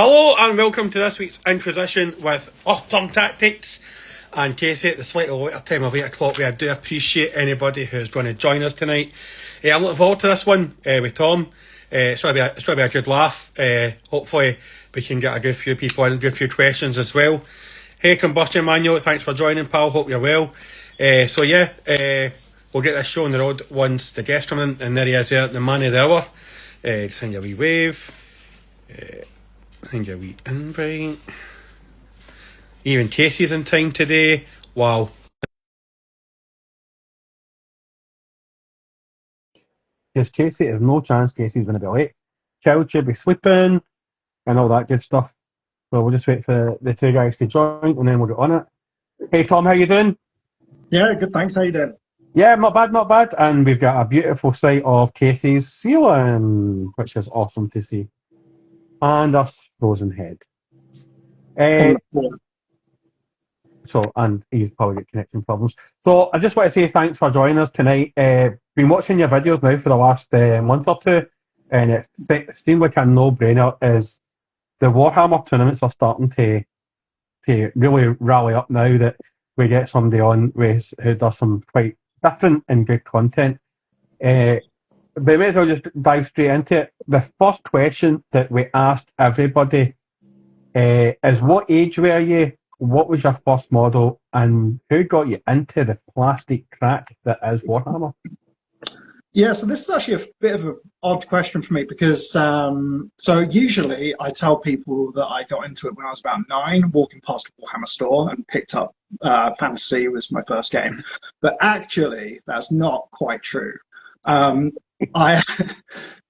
Hello and welcome to this week's Inquisition with First Term Tactics and Casey at the slightly later time of 8 o'clock. I do appreciate anybody who's going to join us tonight. I'm looking forward to this one with Tom. It's going to be a good laugh. Hopefully we can get a good few people in, a good few questions as well. Hey Combustion Manual, thanks for joining, pal. Hope you're well. We'll get this show on the road once the guest comes in, and there he is there, the man of the hour. Send you a wee wave. Send you a wee invite. Even Casey's in time today. Wow. Yes, Casey, there's no chance Casey's going to be late. Child should be sleeping and all that good stuff. So we'll just wait for the two guys to join and then we'll get on it. Hey Tom, how you doing? Yeah, good, thanks. How you doing? Yeah, not bad, not bad. And we've got a beautiful sight of Casey's ceiling, which is awesome to see. And a frozen head. And he's probably got connection problems. So I just want to say thanks for joining us tonight. Been watching your videos now for the last month or two, and it seemed like a no-brainer. Is the Warhammer tournaments are starting to really rally up now that we get somebody on who does some quite different and good content. We may as well just dive straight into it. The first question that we asked everybody is, what age were you? What was your first model? And who got you into the plastic crack that is Warhammer? Yeah, so this is actually a bit of an odd question for me because, so usually I tell people that I got into it when I was about 9, walking past a Warhammer store and picked up Fantasy was my first game. But actually, that's not quite true.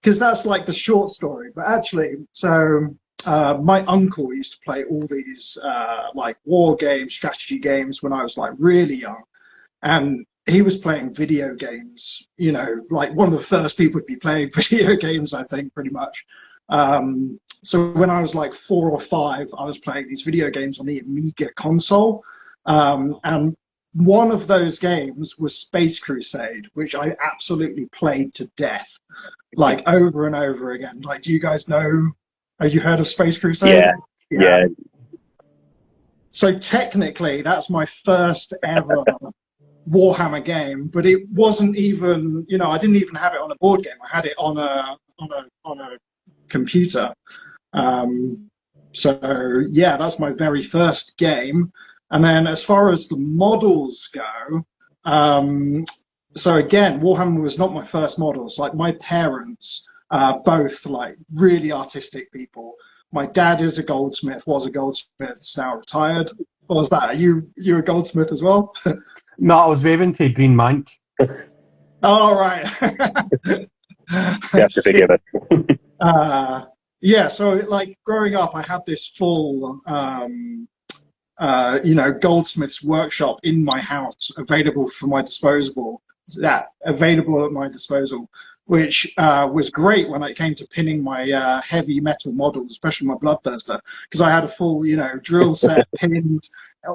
Because that's like the short story. But actually, my uncle used to play all these like war games, strategy games when I was like really young, and he was playing video games. You know, like one of the first people to be playing video games, I think, pretty much. So when I was like 4 or 5, I was playing these video games on the Amiga console, and one of those games was Space Crusade, which I absolutely played to death, like over and over again. Like, do you guys know? Have you heard of Space Crusade? Yeah. So technically, that's my first ever Warhammer game, but it wasn't even, I didn't even have it on a board game. I had it on a computer. So yeah, that's my very first game. And then as far as the models go, so again, Warhammer was not my first models. Like my parents, both like really artistic people. My dad is a goldsmith, was a goldsmith, is now retired. What was that? Are you a goldsmith as well? No, I was waving to Green Mank. Oh, right. You have to forgive it. Yeah, so like growing up, I had this full, goldsmith's workshop in my house available at my disposal, which was great when it came to pinning my heavy metal models, especially my Bloodthirster, because I had a full, drill set, pins,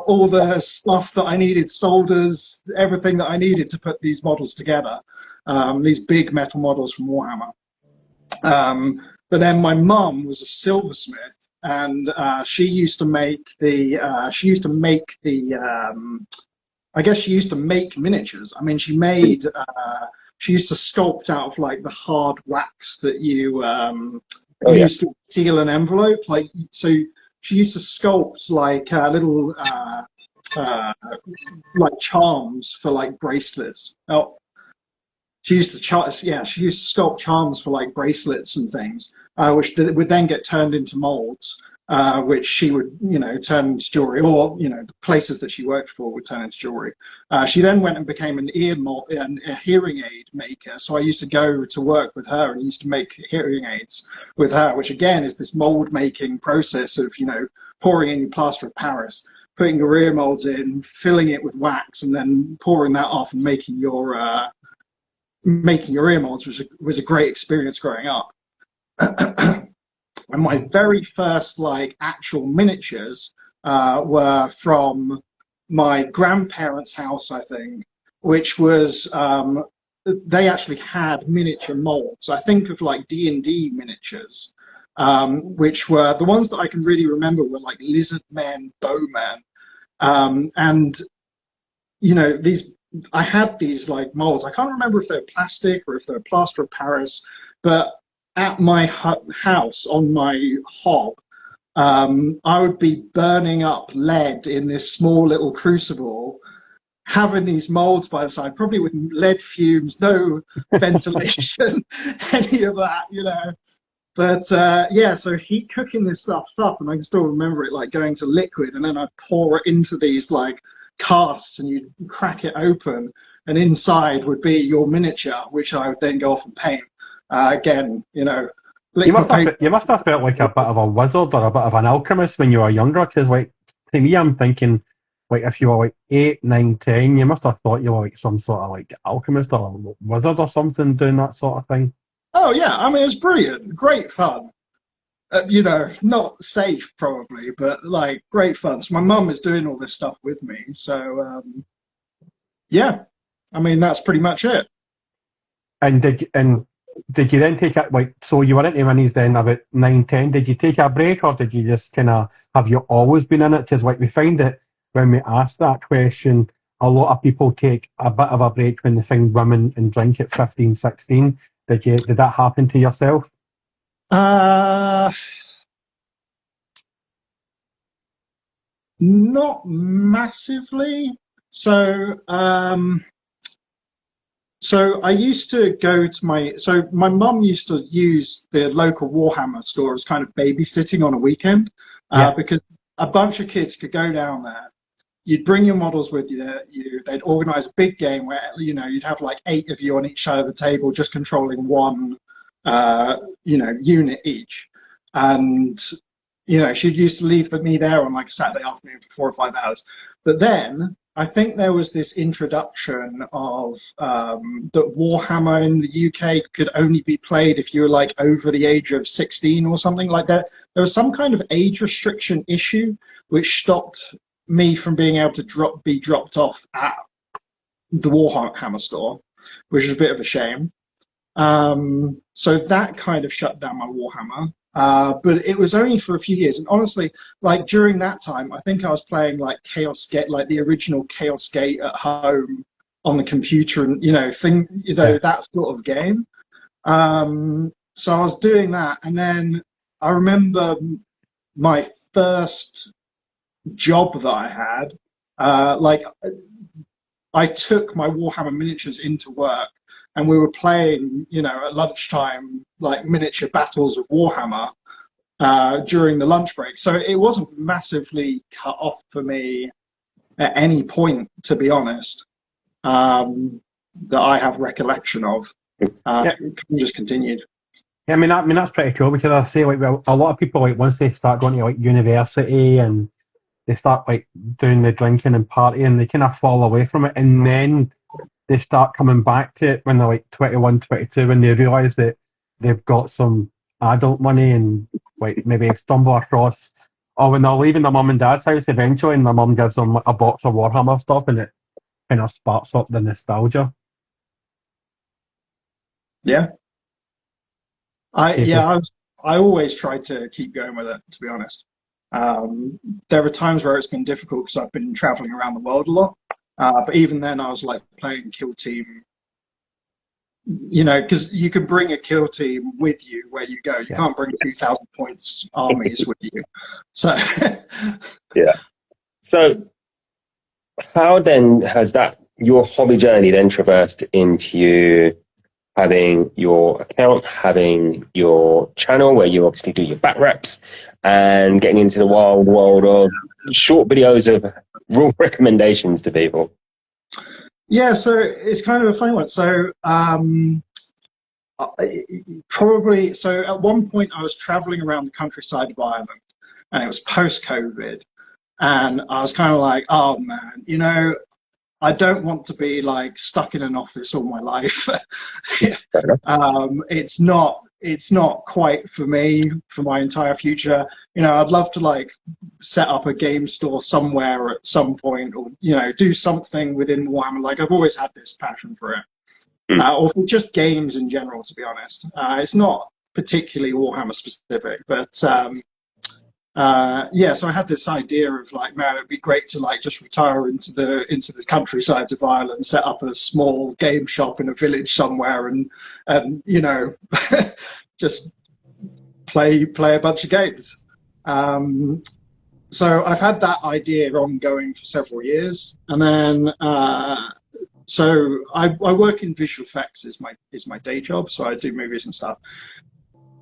all the stuff that I needed, solders, everything that I needed to put these models together, these big metal models from Warhammer. But then my mum was a silversmith, and she used to make miniatures. I mean, she used to sculpt out of like the hard wax that you used to seal an envelope. Like, so she used to sculpt like little like charms for like bracelets. She used to sculpt charms for like bracelets and things, which would then get turned into molds, which she would, turn into jewelry, or the places that she worked for would turn into jewelry. She then went and became a hearing aid maker. So I used to go to work with her and used to make hearing aids with her, which again is this mold making process of pouring in your plaster of Paris, putting your ear molds in, filling it with wax, and then pouring that off and making your ear molds, which was a great experience growing up. And my very first like actual miniatures were from my grandparents' house, I think, which was they actually had miniature molds. I think of like D&D miniatures, which were the ones that I can really remember were like lizard men, bowmen, and I had these like molds. I can't remember if they're plastic or if they're plaster of Paris, but at my house on my hob, I would be burning up lead in this small little crucible, having these molds by the side, probably with lead fumes, no ventilation, any of that. But yeah, so heat cooking this stuff up, and I can still remember it like going to liquid, and then I'd pour it into these like casts, and you'd crack it open, and inside would be your miniature, which I would then go off and paint. Again, You must have felt like a bit of a wizard or a bit of an alchemist when you were younger, because like to me, I'm thinking like if you were like 8, 9, 10, you must have thought you were like some sort of like alchemist or a wizard or something doing that sort of thing. Oh yeah, I mean it's brilliant, great fun. Not safe probably, but like great fun. So my mum is doing all this stuff with me, so yeah, I mean that's pretty much it. And did you then take it like so you were into minis then about 9, 10? Did you take a break or did you just kind of have you always been in it? Because like we find that when we ask that question, a lot of people take a bit of a break when they find women and drink at 15, 16. Did that happen to yourself? Not massively. So I used to go to my mum used to use the local Warhammer store as kind of babysitting on a weekend, because a bunch of kids could go down there. You'd bring your models with you. They'd organise a big game where you'd have like 8 of you on each side of the table, just controlling one unit each. And she'd used to leave me there on like a Saturday afternoon for 4 or 5 hours. But then I think there was this introduction of that Warhammer in the UK could only be played if you were like over the age of 16 or something like that. There was some kind of age restriction issue which stopped me from being able to be dropped off at the Warhammer store, which is a bit of a shame. So that kind of shut down my Warhammer. But it was only for a few years, and honestly, like during that time, I think I was playing like Chaos Gate, like the original Chaos Gate at home on the computer, and that sort of game. So I was doing that, and then I remember my first job that I had. I took my Warhammer miniatures into work, and we were playing, at lunchtime, like miniature battles of Warhammer during the lunch break. So it wasn't massively cut off for me at any point, to be honest, that I have recollection of. It just continued. Yeah, I mean that's pretty cool because I say like a lot of people like once they start going to like university and they start like doing the drinking and partying, they kind of fall away from it, and then they start coming back to it when they're like 21, 22, when they realise that they've got some adult money and like maybe stumble across, or when they're leaving their mum and dad's house eventually and their mum gives them a box of Warhammer stuff and it kind of sparks up the nostalgia. Yeah. I always try to keep going with it, to be honest. There are times where it's been difficult because I've been traveling around the world a lot. But even then, I was like playing Kill Team, because you can bring a Kill Team with you where you go. You can't bring 2,000 points armies with you. So, yeah. So, how then has your hobby journey then traversed into you having your account, having your channel where you obviously do your back reps, and getting into the wild world of short videos of rule recommendations to people? Yeah, so it's kind of a funny one. So so at one point I was traveling around the countryside of Ireland, and it was post-COVID, and I was kind of like, oh man, I don't want to be like stuck in an office all my life. It's not quite for me for my entire future. I'd love to like set up a game store somewhere at some point, or do something within Warhammer. Like I've always had this passion for it, or for just games in general. To be honest, it's not particularly Warhammer specific, but yeah, so I had this idea of like, man, it'd be great to like just retire into the countrysides of Ireland, set up a small game shop in a village somewhere, and you know, just play a bunch of games. So I've had that idea ongoing for several years, and then so I work in visual effects is my day job, so I do movies and stuff.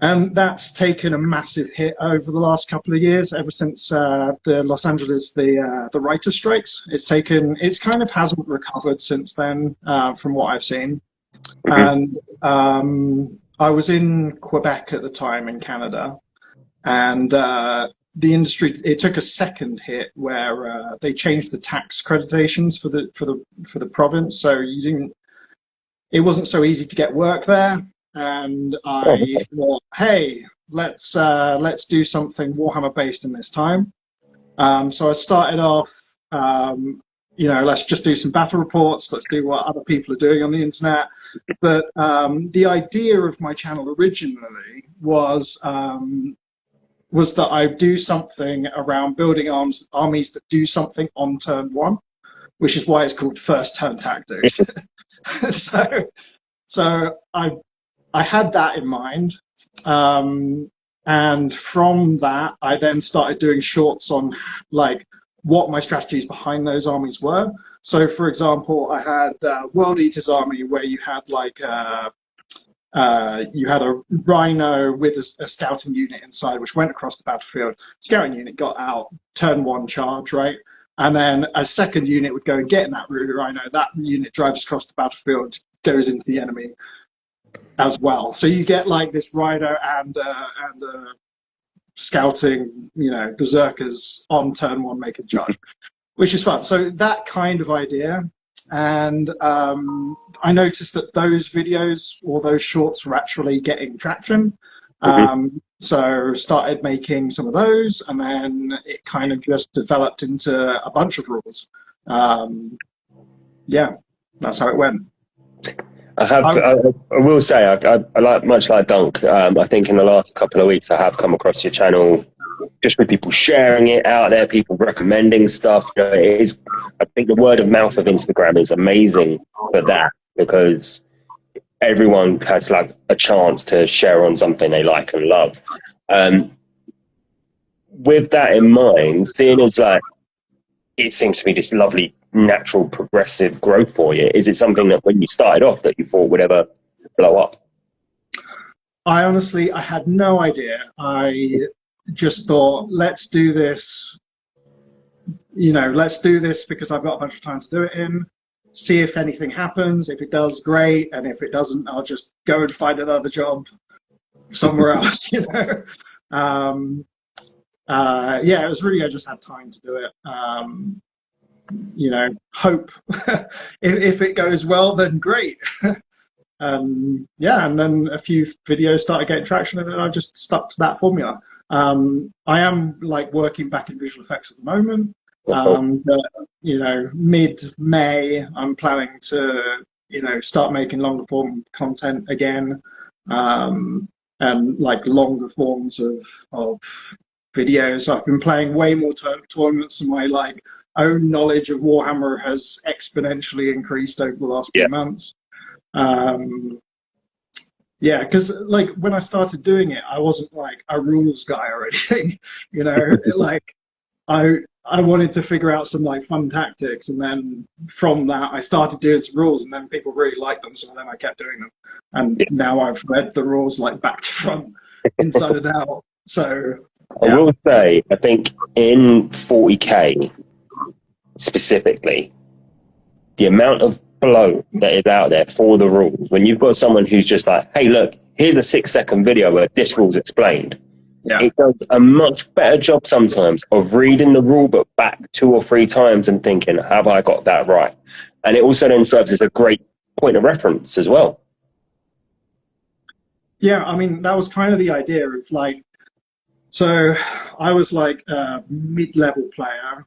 And that's taken a massive hit over the last couple of years, ever since the Los Angeles the writer strikes. It's kind of hasn't recovered since then, from what I've seen. And I was in Quebec at the time in Canada, and the industry, it took a second hit where they changed the tax accreditations for the province, so it wasn't so easy to get work there. And I thought, hey, let's do something Warhammer based in this time. So I started off, you know, let's just do some battle reports. Let's do what other people are doing on the internet. But the idea of my channel originally was that I do something around building armies that do something on turn one, which is why it's called first turn tactics. So I had that in mind, and from that, I then started doing shorts on like what my strategies behind those armies were. So, for example, I had World Eater's army, where you had like you had a rhino with a scouting unit inside, which went across the battlefield. Scouting unit got out, turn one charge, right? And then a second unit would go and get in that rhino. That unit drives across the battlefield, goes into the enemy as well. So you get like this rhino and scouting, you know, berserkers on turn one making charge, which is fun. So that kind of idea. And I noticed that those videos or those shorts were actually getting traction. So started making some of those, and then it kind of just developed into a bunch of rules. Yeah, that's how it went. I will say, I like, much like Dunk, I think in the last couple of weeks I have come across your channel just with people sharing it out there, people recommending stuff. You know, it is, I think the word of mouth of Instagram is amazing for that, because everyone has like a chance to share on something they like and love. With that in mind, seeing as like it seems to be this lovely natural progressive growth for you, is it something that when you started off that you thought would ever blow up? I had no idea. I just thought, let's do this, you know, let's do this because I've got a bunch of time to do it in, see if anything happens. If it does, great, and if it doesn't, I'll just go and find another job somewhere else, you know. Yeah, it was really, I just had time to do it. You know, hope if it goes well, then great. Yeah, and then a few videos started getting traction, and then I just stuck to that formula. I am like working back in visual effects at the moment. But, you know, mid-May, I'm planning to, you know, start making longer form content again, and like longer forms of videos. I've been playing way more tournaments, and my like own knowledge of Warhammer has exponentially increased over the last few months. Yeah, because like when I started doing it, I wasn't like a rules guy or anything, you know. Like I wanted to figure out some like fun tactics, and then from that I started doing some rules, and then people really liked them, so then I kept doing them, and now I've read the rules like back to front, inside and out. So yeah. I will say, I think in 40k specifically, the amount of blow that is out there for the rules, when you've got someone who's just like, hey, look, here's a 6-second video where this rule's explained. Yeah. It does a much better job sometimes of reading the rule book back 2 or 3 times and thinking, have I got that right? And it also then serves as a great point of reference as well. Yeah, I mean, that was kind of the idea of like, so I was like a mid-level player,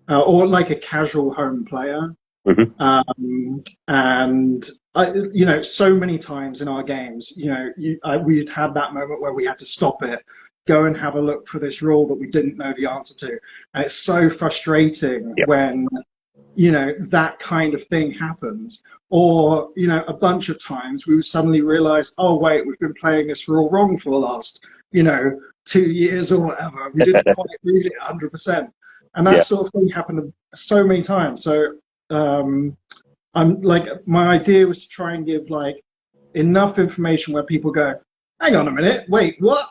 or like a casual home player. And so many times in our games, we'd had that moment where we had to stop it, go and have a look for this rule that we didn't know the answer to. And it's so frustrating when, that kind of thing happens. Or, a bunch of times we would suddenly realize, oh, wait, we've been playing this rule wrong for the last, 2 years or whatever. We didn't quite read it 100%. And that sort of thing happened so many times. So, I'm like, my idea was to try and give like enough information where people go, hang on a minute, wait, what?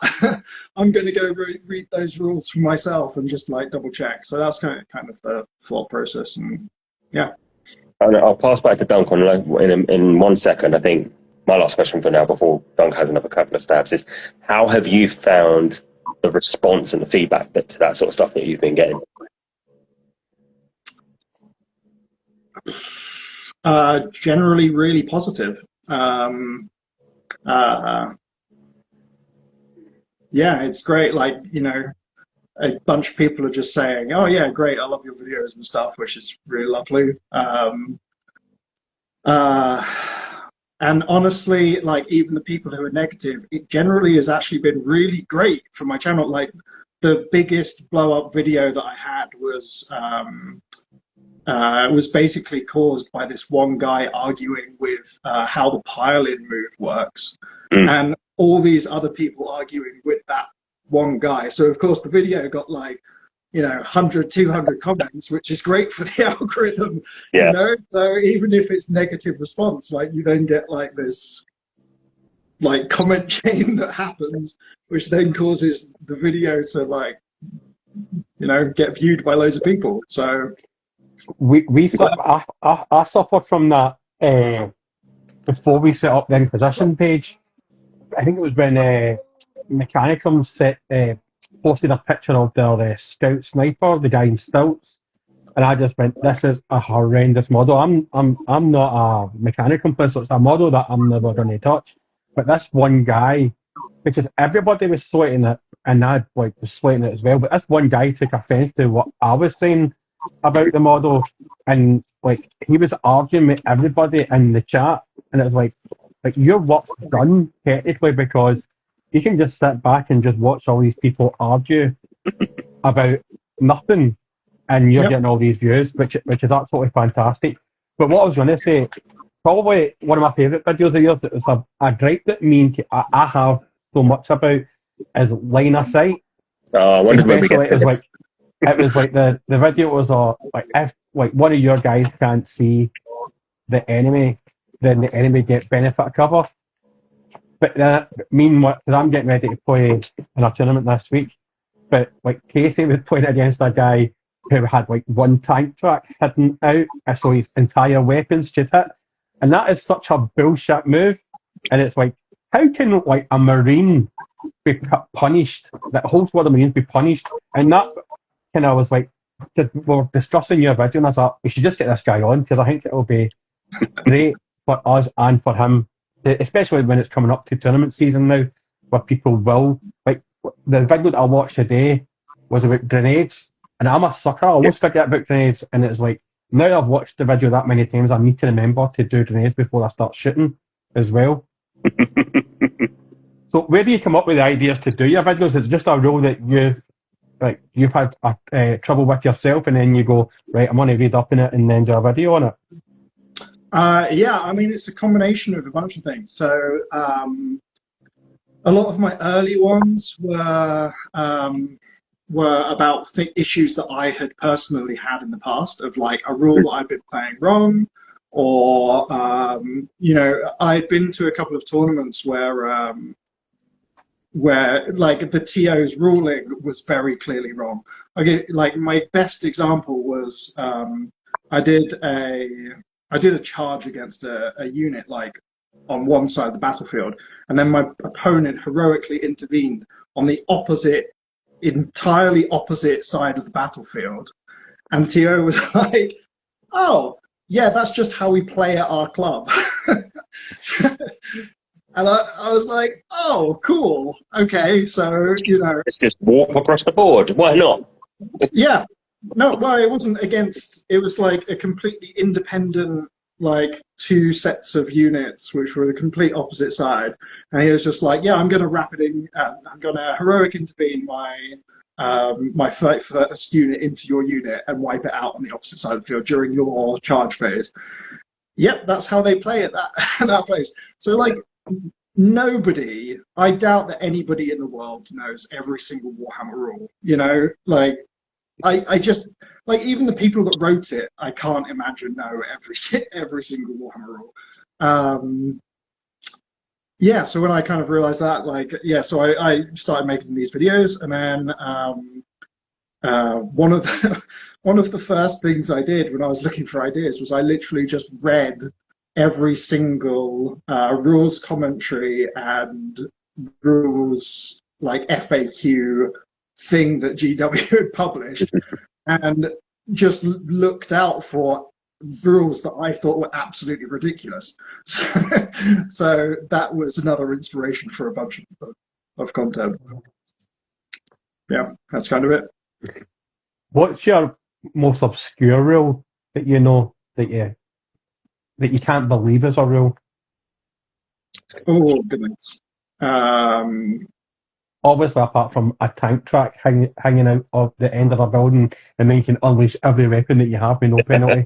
I'm going to go read those rules for myself and just like double check. So that's kind of the thought process. And yeah. And I'll pass back to Dunk in 1 second. I think my last question for now, before Dunk has another couple of stabs, is how have you found the response and the feedback to that sort of stuff that you've been getting? Generally really positive. Yeah, it's great. Like, a bunch of people are just saying, oh yeah, great, I love your videos and stuff, which is really lovely. And honestly, like, even the people who are negative, it generally has actually been really great for my channel. Like, the biggest blow up video that I had was basically caused by this one guy arguing with how the pile-in move works, and all these other people arguing with that one guy. So of course the video got like 100, 200 comments, which is great for the algorithm. So even if it's negative response, like, you then get like this like comment chain that happens, which then causes the video to like get viewed by loads of people. So I suffered from that before we set up the Inquisition page. I think it was when Mechanicum posted a picture of their scout sniper, the guy in stilts, and I just went, "This is a horrendous model." I'm not a Mechanicum player, so it's a model that I'm never going to touch. But this one guy, because everybody was slating it, and I was slating it as well. But this one guy took offence to what I was saying about the model, and like, he was arguing with everybody in the chat, and it was like your work's done technically, because you can just sit back and just watch all these people argue about nothing, and you're getting all these views, which is absolutely fantastic. But what I was going to say, probably one of my favourite videos of yours that was a gripe that I have so much about is line of sight. I wondered when we get to this. It was like the video was like, if like one of your guys can't see the enemy, then the enemy gets benefit of cover. But meanwhile, because I'm getting ready to play in a tournament this week, but like Casey was playing against a guy who had like one tank track hidden out, so his entire weapons should hit, and that is such a bullshit move. And it's like, how can like a Marine be punished? That whole squad of Marines be punished? And that kind of was like, we're discussing your video, and I thought we should just get this guy on, because I think it will be great for us and for him, especially when it's coming up to tournament season now, where people will like. The video that I watched today was about grenades, and I'm a sucker. I always forget about grenades, and it's like, now I've watched the video that many times, I need to remember to do grenades before I start shooting as well. So where do you come up with the ideas to do your videos? Is it just a rule that you've had trouble with yourself, and then you go, right, I'm going to read up in it and then do a video on it? Yeah, I mean, it's a combination of a bunch of things. So a lot of my early ones were about issues that I had personally had in the past, of like a rule that I'd been playing wrong, or I'd been to a couple of tournaments where like the TO's ruling was very clearly wrong. Okay, like my best example was I did a charge against a unit like on one side of the battlefield, and then my opponent heroically intervened on the entirely opposite side of the battlefield, and TO was like, "Oh, yeah, that's just how we play at our club." And I was like, "Oh, cool. Okay, so Let's just walk across the board. Why not?" Yeah. No, well, it wasn't against. It was like a completely independent like 2 sets of units which were the complete opposite side, and he was just like, "Yeah, I'm going to rapid in. I'm going to heroic intervene my first unit into your unit and wipe it out on the opposite side of the field during your charge phase." Yep, that's how they play at that that place. So like nobody, I doubt that anybody in the world knows every single Warhammer rule. You know, like I just like even the people that wrote it, I can't imagine know every single Warhammer rule. Yeah, so when I kind of realized that, like, yeah, so I started making these videos, and then one of the one of the first things I did when I was looking for ideas was I literally just read every single rules commentary and rules like FAQ thing that GW had published, and just looked out for rules that I thought were absolutely ridiculous. So that was another inspiration for a bunch of content. Yeah, that's kind of it. What's your most obscure rule that you know that you can't believe is a rule? Oh goodness. Obviously, apart from a tank track hanging out of the end of a building, and then you can unleash every weapon that you have with no penalty.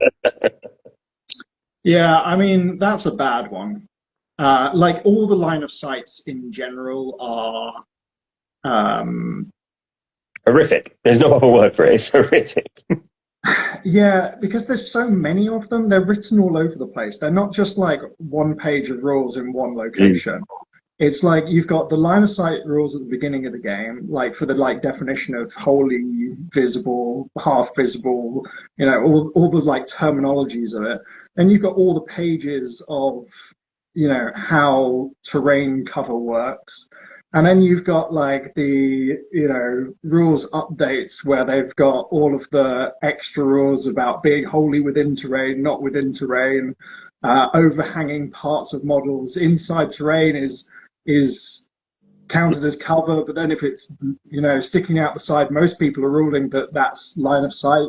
Yeah, I mean, that's a bad one. Like, all the line of sights in general are... Horrific. There's no other word for it. It's horrific. Yeah, because there's so many of them. They're written all over the place. They're not just like one page of rules in one location. It's like you've got the line of sight rules at the beginning of the game, like for the like definition of wholly visible, half visible, you know, all the like terminologies of it. Then you've got all the pages of, you know, how terrain cover works. And then you've got like the, you know, rules updates where they've got all of the extra rules about being wholly within terrain, not within terrain, overhanging parts of models. Inside terrain is counted as cover, but then if it's, you know, sticking out the side, most people are ruling that that's line of sight,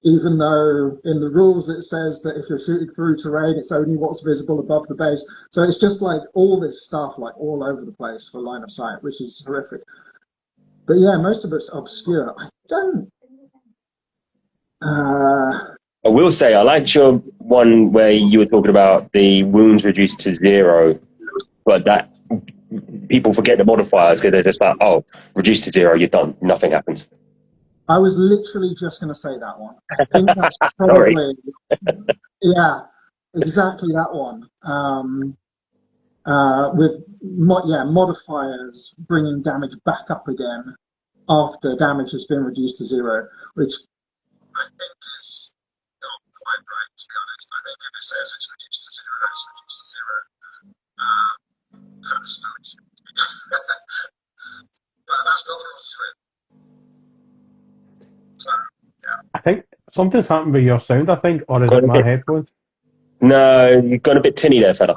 even though in the rules it says that if you're shooting through terrain, it's only what's visible above the base. So it's just like all this stuff like all over the place for line of sight, which is horrific. But yeah, most of it's obscure. I don't... I will say, I liked your one where you were talking about the wounds reduced to 0, but that people forget the modifiers because they're just like, oh, reduced to 0, you're done, nothing happens. I was literally just going to say that one. I think that's probably, yeah, exactly that one. With modifiers bringing damage back up again after damage has been reduced to 0, which I think is not quite right, to be honest. I think if it says it's reduced to 0, it's reduced to 0. That's not it. But that's not the rules to it. So, yeah. I think something's happened with your sound, I think, or is it my headphones? No, you've gone a bit tinny there, fella.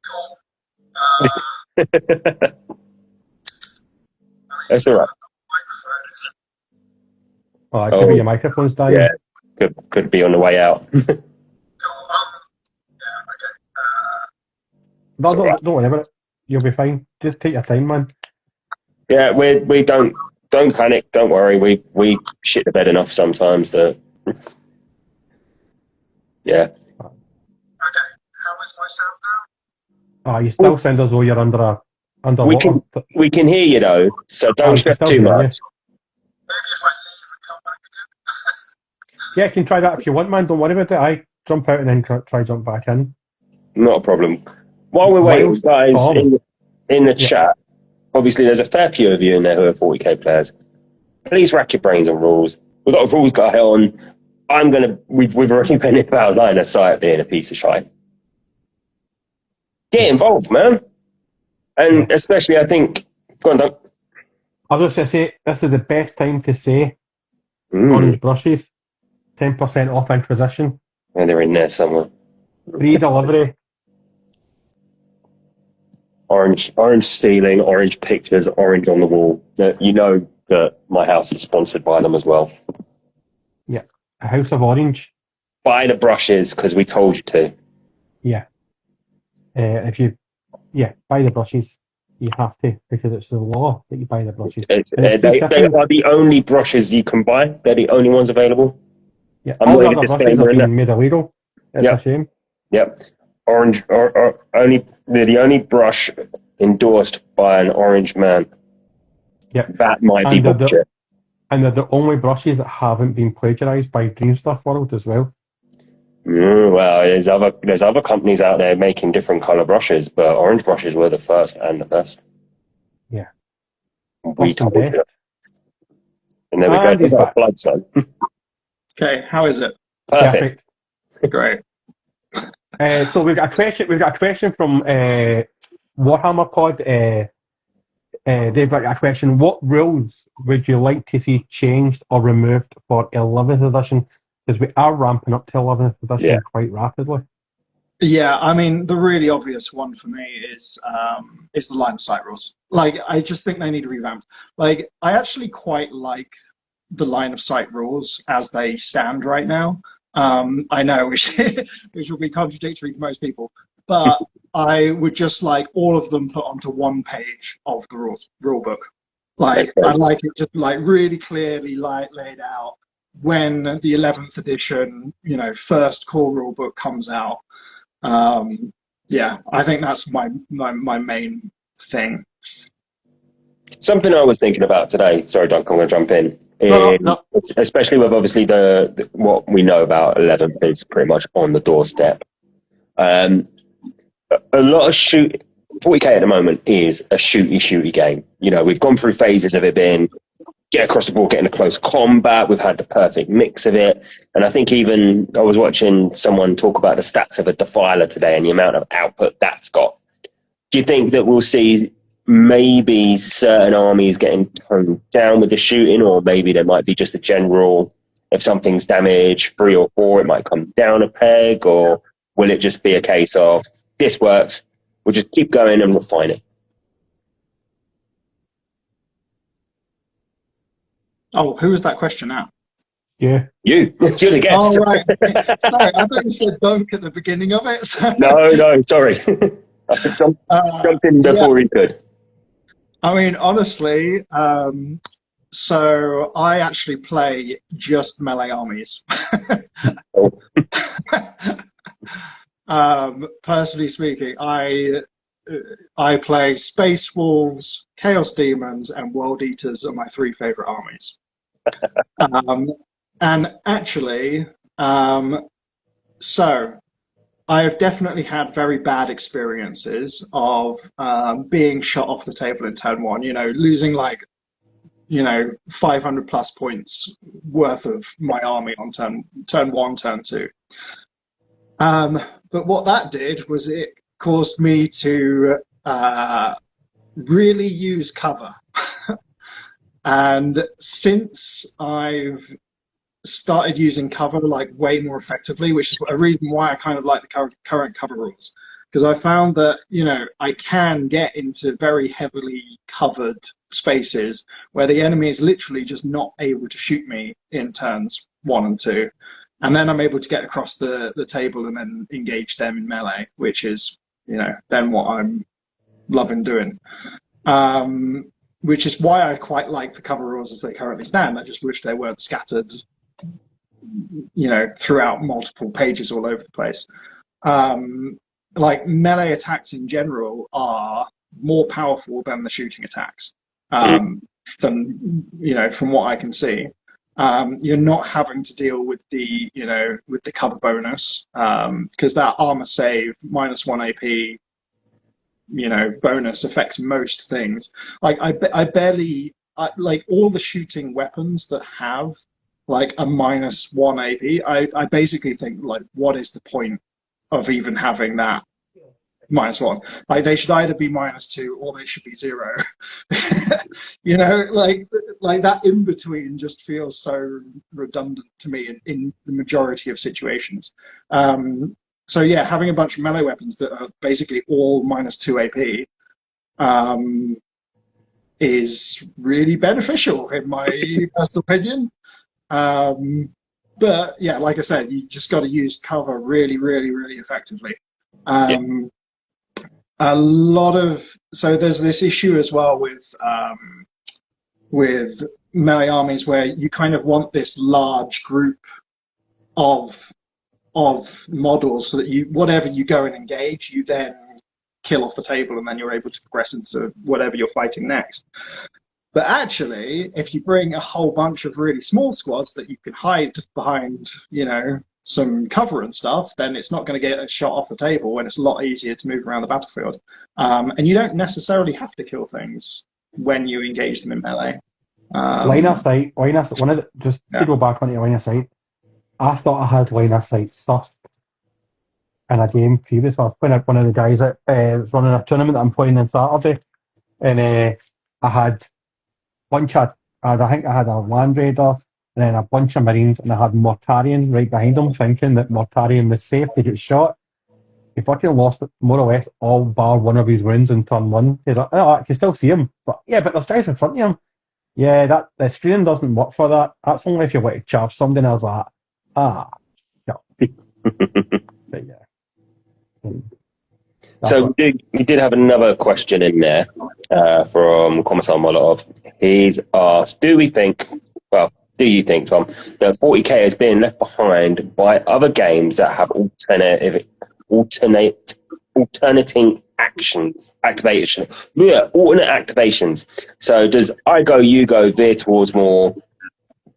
Cool. That's all right. Oh, it could be your microphone's dying. Yeah, could be on the way out. Cool. Yeah, okay. Don't worry about it. You'll be fine. Just take your time, man. Yeah, we don't panic. Don't worry. We shit the bed enough sometimes that. Yeah. Okay. How is my sound now? Oh, you still sound as though you're under water. We can hear you though, so don't stress too much. Maybe if I leave and come back again. Yeah, you can try that if you want, man. Don't worry about it. I jump out and then try jump back in. Not a problem. While we're waiting, guys, in the chat, obviously there's a fair few of you in there who are 40k players. Please rack your brains on rules. We've got a rules guy on. We've already been about line of sight being a piece of shite. Get involved, man. And especially, I think, go on, Doug. I was just going to say, this is the best time to say orange brushes, 10% off Inquisition. And they're in there somewhere. Free delivery. Orange ceiling, orange pictures, orange on the wall. You know that my house is sponsored by them as well. Yeah, a house of orange. buy the brushes because we told you to. Yeah. If you buy the brushes, you have to, because it's the law that you buy the brushes. And it's They are the only brushes you can buy. They're the only ones available. Yeah, I'm all the writing a other brushes disclaimer have in there. been made illegal. It's a shame. Yep. Orange, or only they're the only brush endorsed by an orange man. Yep. That might be bullshit. And they're the only brushes that haven't been plagiarised by Dream Stuff World as well. Well, there's other companies out there making different colour brushes, but orange brushes were the first and the best. Yeah. We First and told you. best. And there we go. And he's back. Blood, son. Okay, how is it? Perfect. Great. So we've got a question. We've got a question from Warhammer Pod. They've got a question. What rules would you like to see changed or removed for 11th edition? Because we are ramping up to 11th edition quite rapidly. Yeah, I mean, the really obvious one for me is the line of sight rules. Like, I just think they need revamped. Like, I actually quite like the line of sight rules as they stand right now. I know, which will be contradictory to most people, but I would just like all of them put onto one page of the rule book. Like, I like it just like really clearly laid out when the 11th edition, first core rule book comes out. Yeah, I think that's my main thing. Something I was thinking about today. Sorry, Duncan, I'm going to jump in. No. Especially with obviously the what we know about 11th is pretty much on the doorstep. A lot of 40k at the moment is a shooty game. We've gone through phases of it being get across the board, get into close combat. We've had the perfect mix of it. And I think even I was watching someone talk about the stats of a Defiler today and the amount of output that's got. Do you think that we'll see maybe certain armies getting toned down with the shooting, or maybe there might be just a general, if something's damaged 3 or 4, it might come down a peg, or will it just be a case of this works, we'll just keep going and refine it? Oh, who was that question at? Yeah. You're the guest. Oh, right. Sorry, I thought you said Dunk at the beginning of it. So. No, sorry. I jumped in before he could. I mean, honestly, so I actually play just melee armies. Personally speaking, I play Space Wolves, Chaos Demons, and World Eaters are my 3 favorite armies. And actually, so I have definitely had very bad experiences of being shot off the table in turn 1, losing 500 plus points worth of my army on turn 1, turn 2. But what that did was it caused me to really use cover. And since I've started using cover way more effectively, which is a reason why I kind of like the current cover rules, because I found that I can get into very heavily covered spaces where the enemy is literally just not able to shoot me in turns 1 and 2, and then I'm able to get across the table and then engage them in melee, which is then what I'm loving doing. Which is why I quite like the cover rules as they currently stand. I just wish they weren't scattered throughout multiple pages all over the place. Melee attacks in general are more powerful than the shooting attacks. Than from what I can see, you're not having to deal with the cover bonus, because that armor save -1 AP bonus affects most things. I barely all the shooting weapons that have a -1 AP. I basically think what is the point of even having that -1? They should either be -2 or they should be 0. That in between just feels so redundant to me in the majority of situations. So yeah, having a bunch of melee weapons that are basically all -2 AP is really beneficial in my personal opinion. But yeah, like I said, you just got to use cover really, really, really effectively. A lot of so there's this issue as well with melee armies where you kind of want this large group of models so that you whatever you go and engage, you then kill off the table, and then you're able to progress into whatever you're fighting next. But actually, if you bring a whole bunch of really small squads that you can hide behind, some cover and stuff, then it's not going to get a shot off the table, and it's a lot easier to move around the battlefield. And you don't necessarily have to kill things when you engage them in melee. Line of sight, to go back onto line of sight, I thought I had line of sight sussed in a game previous. When one of the guys that was running a tournament that I'm playing on Saturday, and I had I think I had a Land Raider and then a bunch of Marines, and I had Mortarion right behind him, thinking that Mortarion was safe to get shot. He fucking lost it, more or less all bar one of his wounds in turn one. He's like, oh, I can still see him, but yeah, but there's guys in front of him. Yeah, that the screening doesn't work for that. That's only if you want to charge somebody. And I was like, yeah. But yeah. So we did have another question in there from Commissar Molotov. He's asked, do you think, Tom, that 40k has been left behind by other games that have alternating alternate activations? So does I go, you go veer towards more,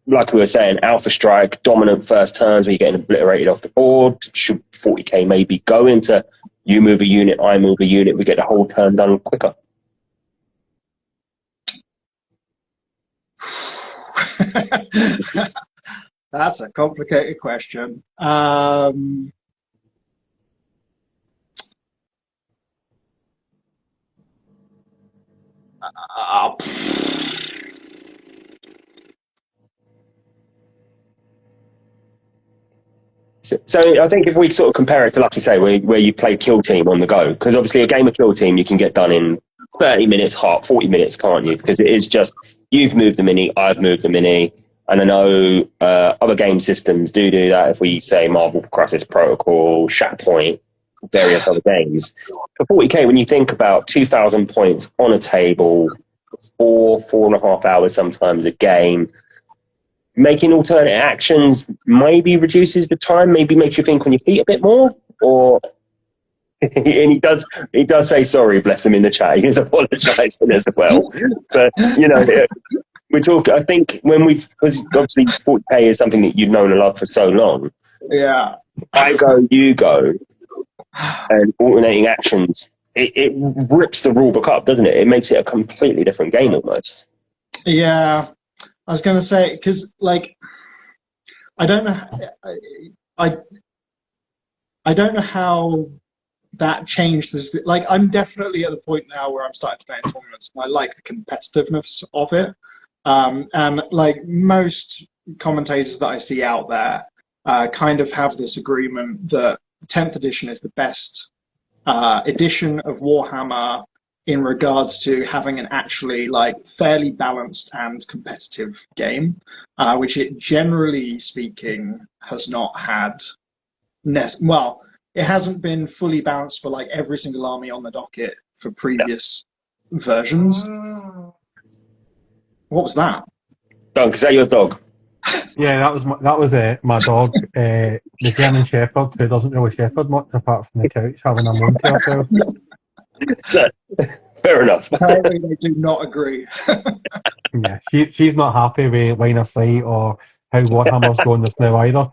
like we were saying, Alpha Strike, dominant first turns where you're getting obliterated off the board? Should 40k maybe go into you move a unit, I move a unit, we get the whole turn done quicker? That's a complicated question. So I think if we sort of compare it to, like you say, where you play Kill Team on the go, because obviously a game of Kill Team you can get done in 30 minutes, 40 minutes, can't you? Because it is just, you've moved the mini, I've moved the mini, and I know other game systems do that. If we say Marvel Crisis Protocol, Shatpoint, various other games. For 40k, when you think about 2,000 points on a table, 4.5 hours sometimes a game, making alternate actions maybe reduces the time, maybe makes you think on your feet a bit more, or and he does say sorry, bless him, in the chat. He is apologising as well. But we talk. I think because obviously 40k is something that you've known and loved for so long. Yeah, I go, you go, and alternating actions. It rips the rule book up, doesn't it? It makes it a completely different game almost. Yeah. I was going to say, because, I don't know, I don't know how that changed this. I'm definitely at the point now where I'm starting to play in tournaments, and I like the competitiveness of it. And most commentators that I see out there kind of have this agreement that the 10th edition is the best edition of Warhammer in regards to having an actually fairly balanced and competitive game, which it generally speaking has not had. Well, it hasn't been fully balanced for every single army on the docket for previous versions. What was that? Dunk, is that your dog? Yeah, that was my dog, the German Shepherd, who doesn't really shepherd much apart from the couch having a moan to herself. Fair enough. Apparently they do not agree. Yeah, she's not happy with line of sight or how Warhammer's going this now either.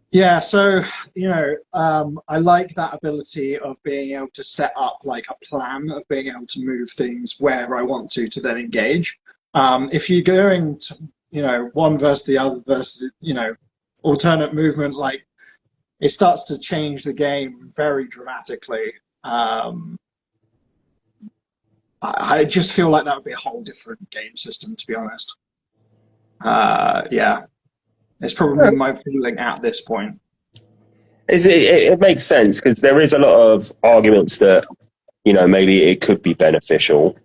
Yeah, so I like that ability of being able to set up a plan of being able to move things where I want to then engage. If you're going to one versus the other versus alternate movement, it starts to change the game very dramatically. I just feel like that would be a whole different game system, to be honest. Yeah, it's probably my feeling at this point. It makes sense, because there is a lot of arguments that maybe it could be beneficial,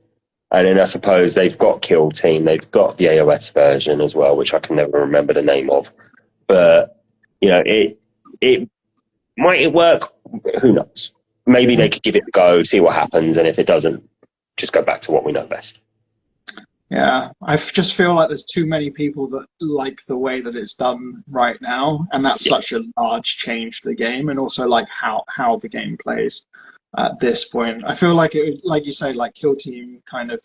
And then I suppose they've got Kill Team, they've got the AOS version as well, which I can never remember the name of. But it might it work? Who knows? Maybe they could give it a go, see what happens, and if it doesn't, just go back to what we know best. Yeah, I just feel like there's too many people that like the way that it's done right now, and that's such a large change to the game, and also like how the game plays at this point. I feel like it, like you say, like Kill Team kind of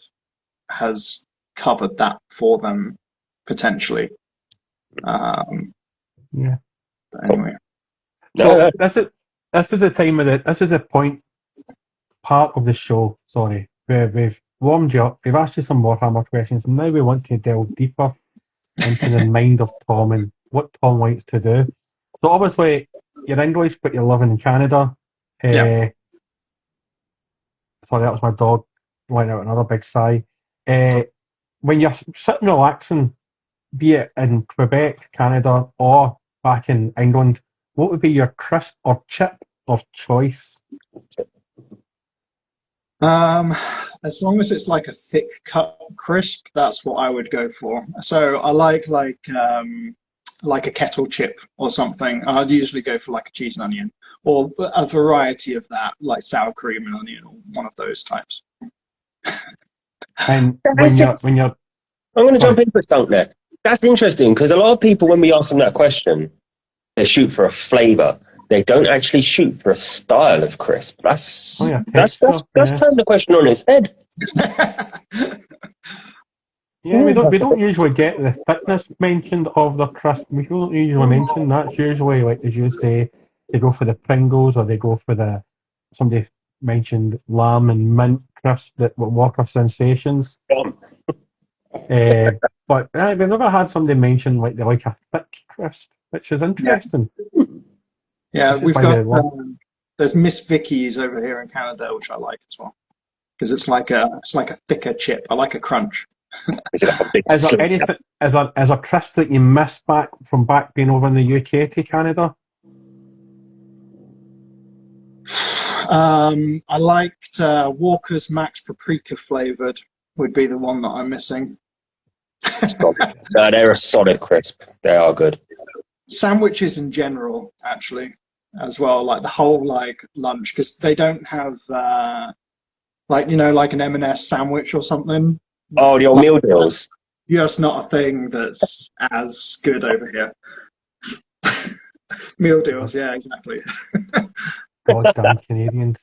has covered that for them potentially. Yeah. But anyway, So this is the time of this is the point part of the show. Sorry, where we've warmed you up. We've asked you some Warhammer questions, and now we want to delve deeper into the mind of Tom and what Tom likes to do. So obviously you're English, but you're living in Canada. Sorry, that was my dog letting out another big sigh. When you're sitting relaxing, be it in Quebec, Canada, or back in England, what would be your crisp or chip of choice? As long as it's like a thick cut crisp, that's what I would go for. So I like a kettle chip or something. I'd usually go for like a cheese and onion, or a variety of that, like sour cream and onion, or one of those types. And when you're I'm going to jump in for a dunk there. That's interesting because a lot of people, when we ask them that question, they shoot for a flavour. They don't actually shoot for a style of crisp. That's turned the question on its head. Yeah, we don't usually get the thickness mentioned of the crisp. We don't usually mention that. It's usually, like as you say, they go for the Pringles or they go for somebody mentioned lamb and mint crisp that will Walker Sensations. But we've never had somebody mention like they like a thick crisp, which is interesting. Yeah, we've got there's Miss Vicky's over here in Canada, which I like as well, because it's like a thicker chip. I like a crunch. Is it like a big Is there anything as a crisp that you miss back being over in the UK to Canada? I liked Walker's Max Paprika flavored would be the one that I'm missing. No, they're a solid crisp. They are good. Sandwiches in general, actually, as well, like the whole like lunch, because they don't have like an M&S sandwich or something. Oh, the old meal deals. Just not a thing that's as good over here. Meal deals, yeah, exactly. God damn Canadians.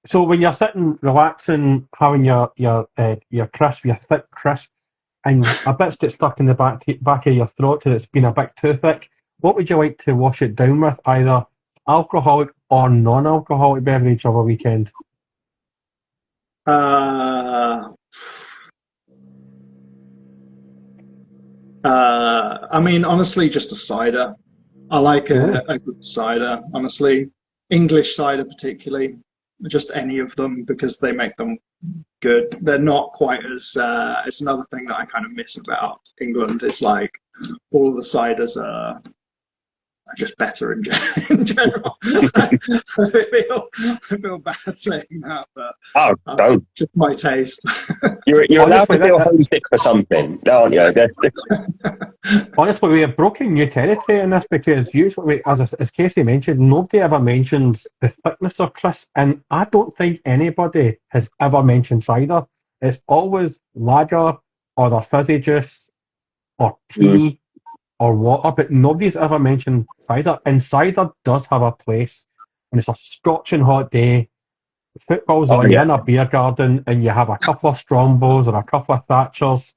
So when you're sitting relaxing, having your crisp, your thick crisp, and a bit's get stuck in the back of your throat and it's been a bit too thick, what would you like to wash it down with, either alcoholic or non-alcoholic beverage of a weekend? I mean, honestly, just a cider. I like a good cider, honestly. English cider particularly, just any of them, because they make them good. They're not quite as, it's another thing that I kind of miss about England. It's like all the ciders are just better in general. I feel bad saying that, but don't. Just my taste. You're allowed to feel homesick for something, aren't you? Honestly, we have broken new territory in this, because usually, as Casey mentioned, nobody ever mentions the thickness of crisp, and I don't think anybody has ever mentioned cider. It's always lager or the fizzy juice or tea or water, but nobody's ever mentioned cider. And cider does have a place. And it's a scorching hot day. Football's on, you're in a beer garden, and you have a couple of Strongbows or a couple of Thatchers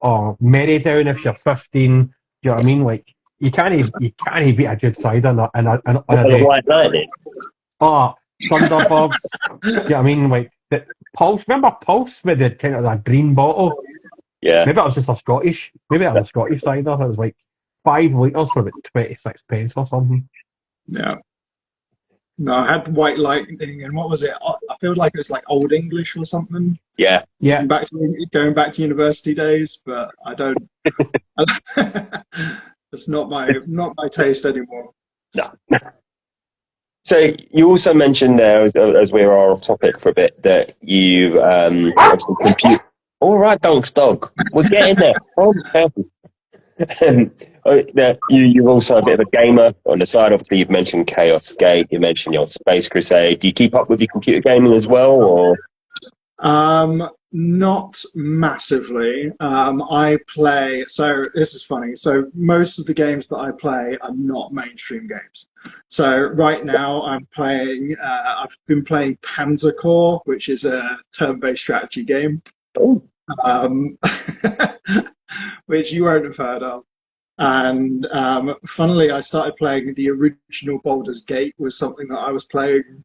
or Merrydown if you're 15. Do you know what I mean? Like, you can't beat a good cider on a day. White Lightning. Oh, Thunderbirds. Do you know what I mean? Like, Pulse. Remember Pulse with the kind of that green bottle? Yeah. Maybe it was just a Scottish. Maybe it was a Scottish cider. It was like 5 litres for about 26 pence or something. Yeah. No, I had White Lightning, and what was it? I feel like it was like Old English or something. Yeah. Yeah. Going back to university days, but I don't. It's not my taste anymore. No. So you also mentioned there, as we are off topic for a bit, that you have some All right, Dunk's dog. We're getting there. Oh, you're also a bit of a gamer on the side. Obviously, you've mentioned Chaos Gate. You mentioned your Space Crusade. Do you keep up with your computer gaming as well, or? Not massively. I play, so this is funny. So most of the games that I play are not mainstream games. So right now I've been playing Panzer Corps, which is a turn-based strategy game, Oh, um, which you won't have heard of. And funnily, I started playing the original Baldur's Gate, was something that I was playing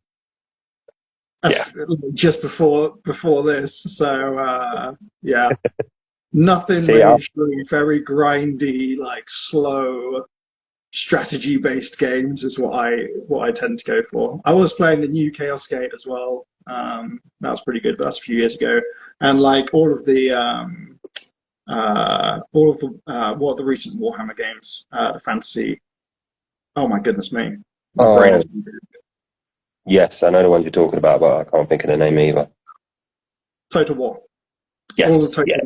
yeah. just before this. So yeah, nothing See, really very grindy, like slow strategy based games is what I tend to go for. I was playing the new Chaos Gate as well. That was pretty good, but that's a few years ago. And like what are the recent Warhammer games, the fantasy. Oh my goodness me, my brain is. yes, I know the ones you're talking about, but I can't think of the name either. Total War. Yes, All the Total yeah.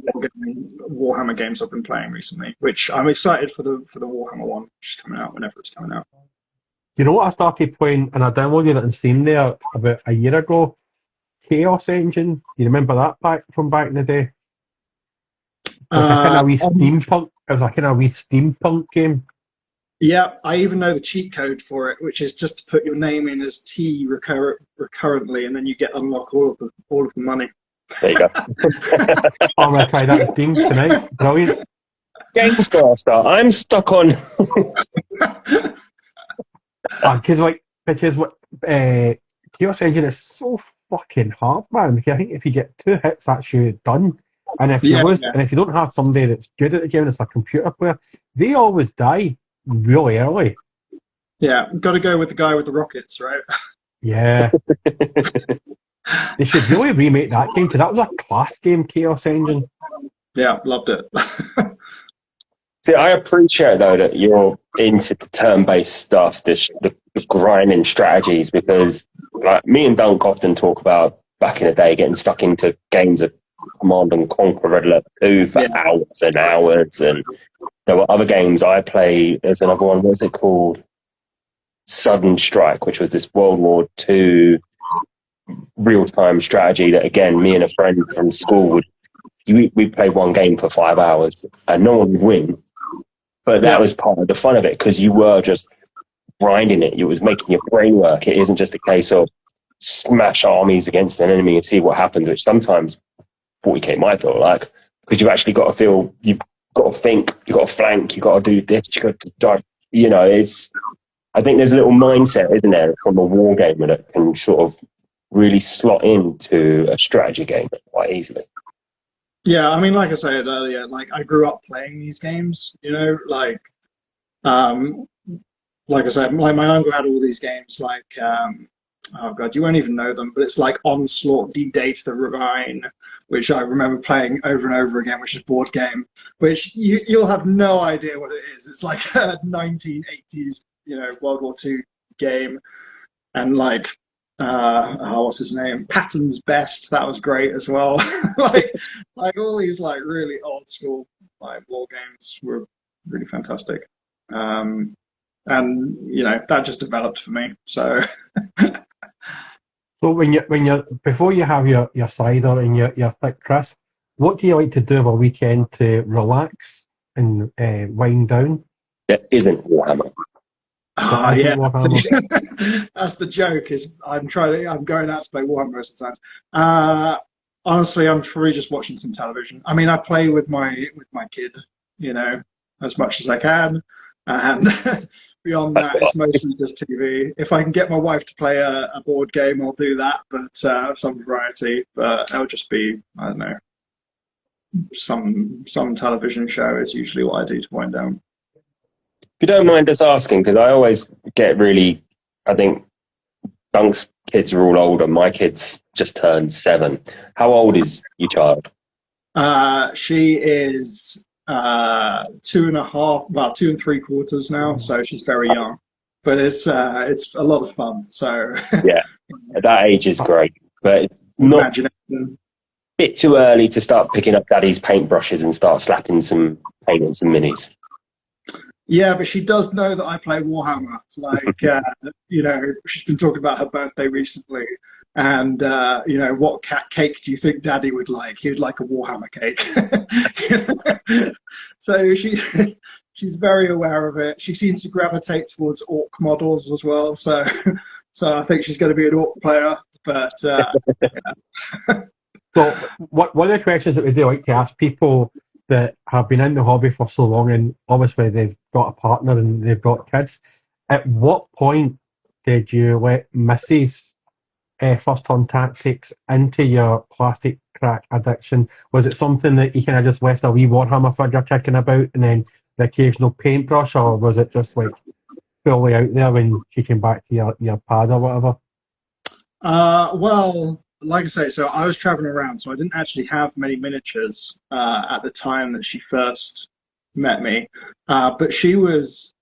War Warhammer games I've been playing recently, which I'm excited for the Warhammer one, which is coming out whenever it's coming out. You know what I started playing, and I downloaded it on Steam there about a year ago? Chaos Engine. You remember that back in the day? Like a kind of wee steampunk. It was a kind of wee steampunk game. Yeah, I even know the cheat code for it, which is just to put your name in as T recurrently, and then you get unlock all of the money. There you go. Oh, I'm gonna try that on Steam tonight. Brilliant. Games Master. I'm stuck on. Because Chaos Engine is so fucking hard, man. I think if you get 2 hits, that's you done. And if you lose, and if you don't have somebody that's good at the game, it's a computer player, they always die really early. Yeah, got to go with the guy with the rockets, right? Yeah. They should really remake that game, because that was a class game, Chaos Engine. Yeah, loved it. See, I appreciate though that you're into the turn-based stuff, the grinding strategies, because like me and Dunk often talk about back in the day getting stuck into games of Command and Conquer Red Alert 2 for hours and hours, and there were other games I play. There's another one. What's it called? Sudden Strike, which was this World War II real-time strategy that, again, me and a friend from school we played one game for 5 hours and no one would win. But that was part of the fun of it, because you were just grinding it. It was making your brain work. It isn't just a case of smash armies against an enemy and see what happens, which sometimes 40k might feel like, because you've actually got to feel, you've got to think, you've got to flank, you've got to do this, you've got to dive. You know, I think there's a little mindset, isn't there, from a war gamer that can sort of really slot into a strategy game quite easily. Yeah, I mean, like I said earlier, like I grew up playing these games, you know, like I said, like my uncle had all these games, like oh god, you won't even know them, but it's like Onslaught, D-Day to the Rhine, which I remember playing over and over again, which is a board game, which you'll have no idea what it is. It's like a 1980s, you know, World War II game, and like what's his name? Patton's Best. That was great as well. like all these like really old school like war games were really fantastic. And you know that just developed for me. So So when you're before you have your cider and your thick crisp, what do you like to do of a weekend to relax and wind down? That isn't Warhammer. Yeah, that's the joke. Is I'm going out to play Warhammer most of the time. Honestly, I'm probably just watching some television. I mean, I play with my kid, you know, as much as I can, and beyond that, it's mostly just TV. If I can get my wife to play a board game, I'll do that, but some variety. But it'll just be, I don't know, some television show is usually what I do to wind down. If you don't mind us asking, because I always get really, I think Dunk's kids are all older. My kids just turned 7. How old is your child? She is 2.5, well, 2 3/4 now, so she's very young. But it's a lot of fun. So yeah, at that age is great, but not. Imagination. bit too early to start picking up Daddy's paintbrushes and start slapping some paint on some minis. Yeah, but she does know that I play Warhammer. Like, you know, she's been talking about her birthday recently. And, you know, what cake do you think Daddy would like? He would like a Warhammer cake. So she's very aware of it. She seems to gravitate towards orc models as well. So I think she's going to be an orc player. But, yeah. So one of the questions that we do like to ask people that have been in the hobby for so long, and obviously they've got a partner and they've got kids, at what point did you let Mrs. First on Tactics into your plastic crack addiction? Was it something that you kind of just left a wee Warhammer figure kicking about and then the occasional paintbrush, or was it just like fully out there when she came back to your pad or whatever? Well, like I say, so I was traveling around, so I didn't actually have many miniatures at the time that she first met me. But she was,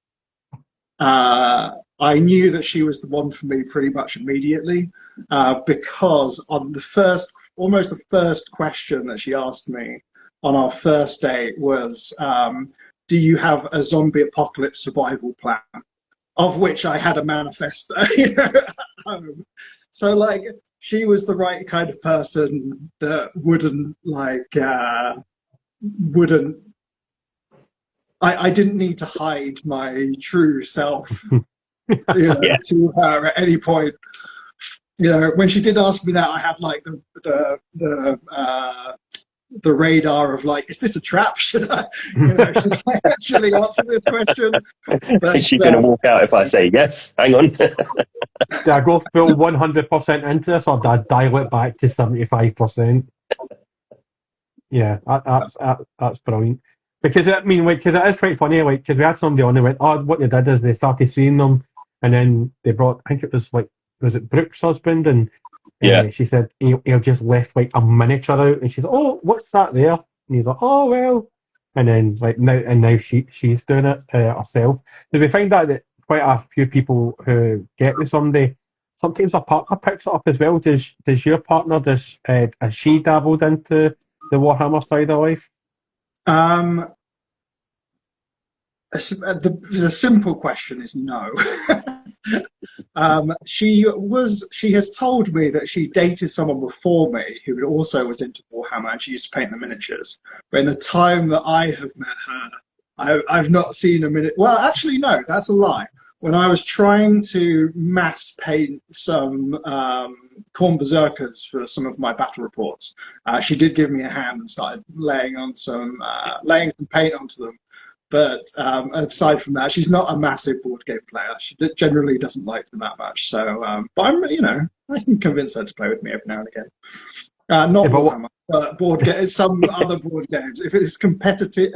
I knew that she was the one for me pretty much immediately, because on almost the first question that she asked me on our first date was, do you have a zombie apocalypse survival plan? Of which I had a manifesto. At home. So, like, she was the right kind of person that I didn't need to hide my true self to her at any point. You know, when she did ask me that, I had like the radar of like, is this a trap? Should I actually answer this question? But, is she going to walk out if I say yes? Hang on. Did I go full 100% into this, or did I dial it back to 75%? Yeah, that's brilliant. Because it is quite funny, like, because we had somebody on who went, oh, what they did is they started seeing them, and then they brought, I think it was like, was it Brooke's husband? And she said he'll just left like a miniature out, and she's like, oh, what's that there? And he's like, oh well, and then like now she's doing it herself. Did we find that quite a few people who get with somebody, sometimes a partner picks it up as well? Does your partner has she dabbled into the Warhammer side of life? The simple question is no. She has told me that she dated someone before me who also was into Warhammer, and she used to paint the miniatures. But in the time that I have met her, I've not seen a minute. Well, actually, no, that's a lie. When I was trying to mass paint some Khorne Berserkers for some of my battle reports, she did give me a hand and started laying some paint onto them. But aside from that, she's not a massive board game player. She generally doesn't like them that much. So, but I can convince her to play with me every now and again. Not Warhammer, but board games, some other board games. If it's competitive,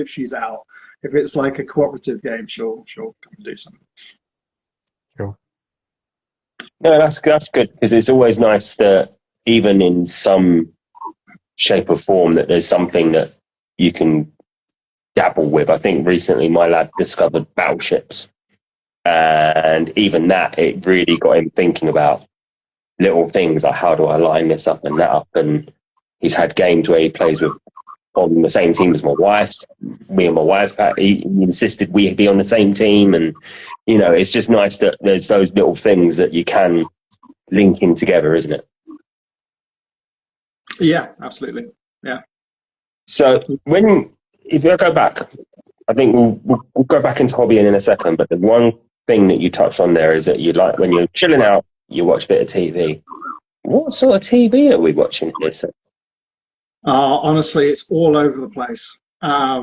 she's out. If it's like a cooperative game, she'll come and do something. Sure. No, that's good, because it's always nice that even in some shape or form that there's something that you can dabble with. I think recently my lad discovered battleships, and even that, it really got him thinking about little things like, how do I line this up and that up? And he's had games where he plays with on the same team as my wife. Me and my wife, he insisted we be on the same team, and it's just nice that there's those little things that you can link in together, isn't it? Yeah, absolutely. Yeah. So if I go back, I think we'll go back into hobbying in a second, but the one thing that you touched on there is that you like, when you're chilling out, you watch a bit of TV. What sort of TV are we watching here, sir? Honestly, it's all over the place. I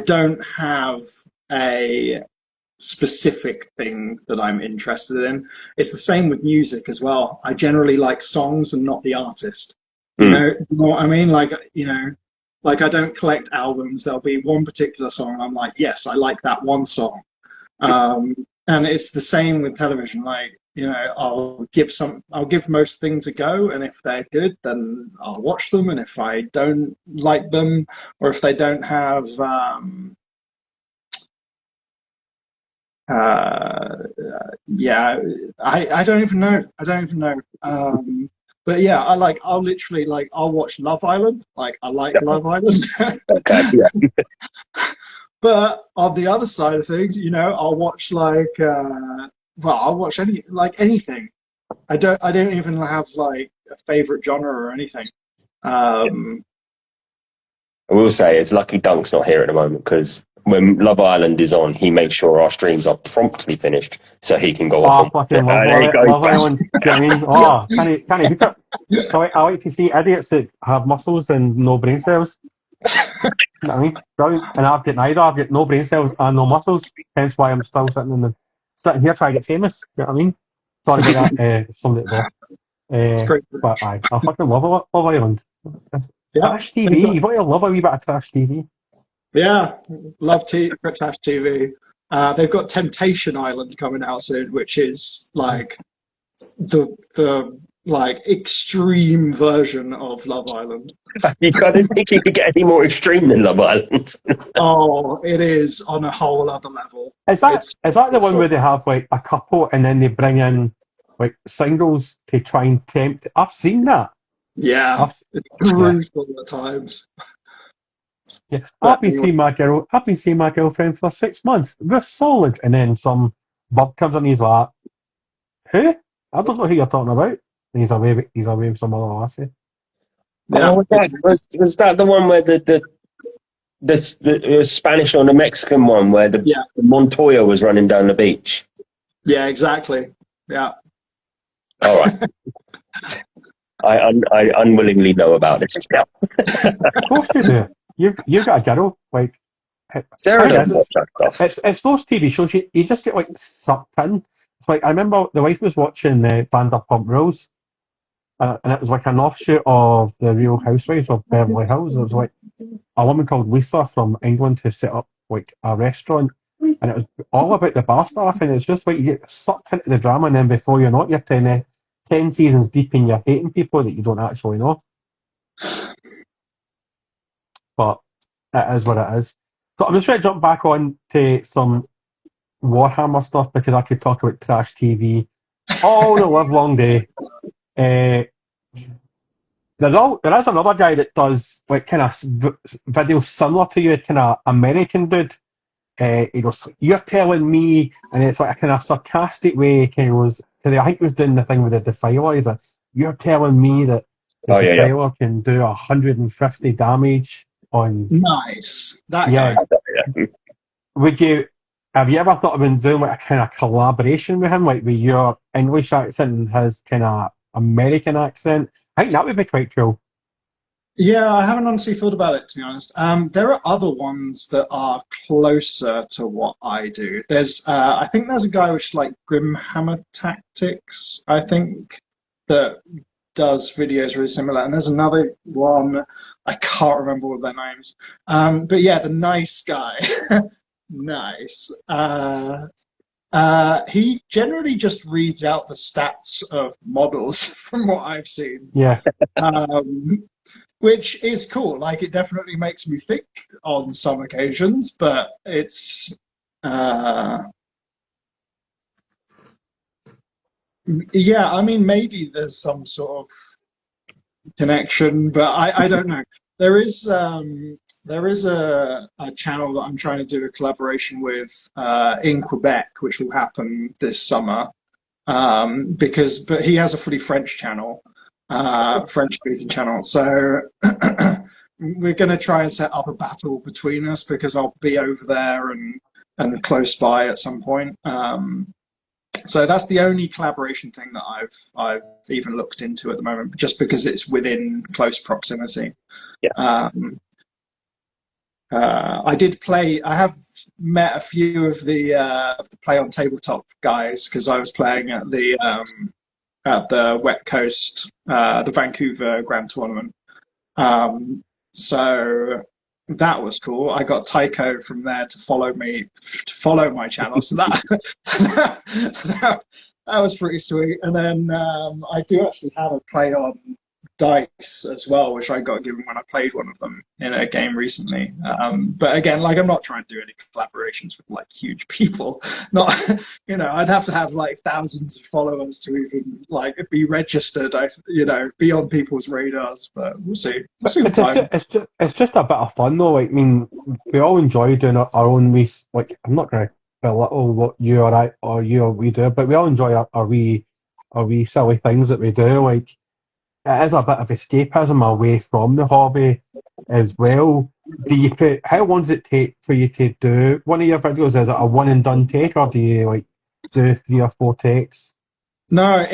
don't have a specific thing that I'm interested in. It's the same with music as well. I generally like songs and not the artist. You know what I mean? Like I don't collect albums. There'll be one particular song, and I'm like, yes, I like that one song. And it's the same with television. Like, I'll give most things a go, and if they're good, then I'll watch them. And if I don't like them, or if they don't have yeah, I don't even know. I don't even know. But yeah, I'll literally I'll watch Love Island. Like I like Love Island. Okay, yeah. But on the other side of things, I'll watch I'll watch anything. I don't even have like a favorite genre or anything. I will say it's lucky Dunk's not here at the moment because when Love Island is on, he makes sure our streams are promptly finished so he can go off. Fucking love, There he goes. love Island. Do you know what I mean? Oh, can he beat it? I like to see idiots that have muscles and no brain cells. You know what I mean? Brilliant. And I've got neither. I've got no brain cells and no muscles. Hence why I'm still sitting here trying to get famous. You know what I mean? Sorry about that. Somebody at It's great. but I fucking love Island. Trash TV. You've got to love a wee bit of trash TV. Yeah, love trash TV. They've got Temptation Island coming out soon, which is like the extreme version of Love Island. You kind of think you could get any more extreme than Love Island. Oh, it is on a whole other level. Is that the one where they have like a couple and then they bring in like singles to try and tempt? I've seen that. Yeah, it's brutal at times. Yeah, I've been seeing my girlfriend for 6 months. We're solid, and then some bub comes in. He's like, "Who? I don't know who you're talking about." And he's away with some other lassie. Yeah. Oh, was that the one where the Spanish or the Mexican one where the Montoya was running down the beach? Yeah, exactly. Yeah. All right. I unwillingly know about this now. Of course you do. You've got a girl like. Sarah doesn't watch that stuff. It's those TV shows you just get like sucked in. It's like I remember the wife was watching Vanderpump Rules, and it was like an offshoot of the Real Housewives of Beverly Hills. It was like a woman called Lisa from England who set up like a restaurant, and it was all about the bar staff, and it's just like you get sucked into the drama, and then before you know it, you're 10 seasons deep and you're hating people that you don't actually know. But it is what it is. So I'm just going to jump back on to some Warhammer stuff because I could talk about trash TV all the live long day. There is another guy that does like kind of videos similar to you, kind of American dude. He goes, "You're telling me," and it's like a kind of sarcastic way. Kind of goes, I think he was doing the thing with the Defiler. He's like, "You're telling me that the Defiler can do 150 damage on." Nice. That yeah. guy. Have you ever thought of doing like a kind of collaboration with him, like with your English accent and his kind of American accent? I think that would be quite cool. Yeah, I haven't honestly thought about it, to be honest. There are other ones that are closer to what I do. I think there's a guy which like Grimhammer Tactics, I think, that does videos really similar. And there's another one, I can't remember all their names. But yeah, the nice guy. Nice. He generally just reads out the stats of models from what I've seen. Yeah. Which is cool. Like, it definitely makes me think on some occasions, but it's yeah, I mean, maybe there's some sort of connection, but I don't know. There is a channel that I'm trying to do a collaboration with in Quebec, which will happen this summer. But he has a fully French channel, French-speaking channel. So we're going to try and set up a battle between us because I'll be over there and close by at some point. So that's the only collaboration thing that I've even looked into at the moment, just because it's within close proximity. Yeah. I have met a few of the Play on Tabletop guys because I was playing at the Wet Coast, the Vancouver Grand Tournament. So that was cool. I got Tycho from there to follow my channel. So that was pretty sweet. And then I do actually have a Play on dice as well, which I got given when I played one of them in a game recently. But again, like I'm not trying to do any collaborations with like huge people. Not, I'd have to have like thousands of followers to even like be registered. Be on people's radars. But we'll see. We'll see with time. It's just a bit of fun though. Like, I mean, we all enjoy doing our own wee. Like, I'm not going to belittle what you or I or you or we do, but we all enjoy our wee silly things that we do. Like, it is a bit of escapism away from the hobby as well. How long does it take for you to do one of your videos? Is it a one and done take, or do you like do 3 or 4 takes? No,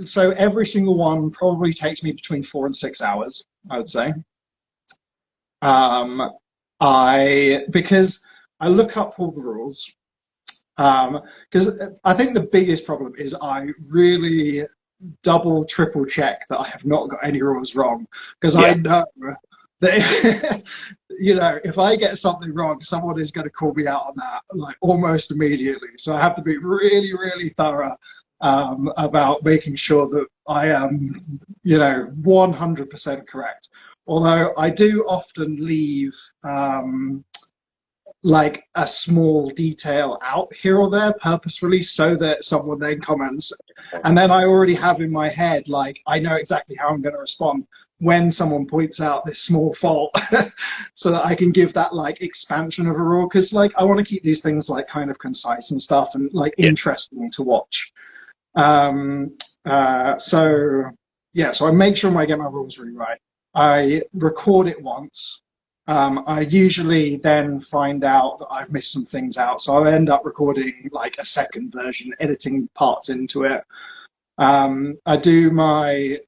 so every single one probably takes me between 4 and 6 hours, I would say. Because I look up all the rules. Because I think the biggest problem is I really double, triple check that I have not got any rules wrong. Because I know that, if I get something wrong, someone is going to call me out on that, like almost immediately. So I have to be really, really thorough about making sure that I am, 100% correct. Although I do often leave like a small detail out here or there purposefully so that someone then comments, and then I already have in my head, like, I know exactly how I'm going to respond when someone points out this small fault so that I can give that like expansion of a rule, because like I want to keep these things like kind of concise and stuff and like interesting to watch. So I make sure I get my rules really right. I record it once. I usually then find out that I've missed some things out, so I end up recording like a second version, editing parts into it. I do I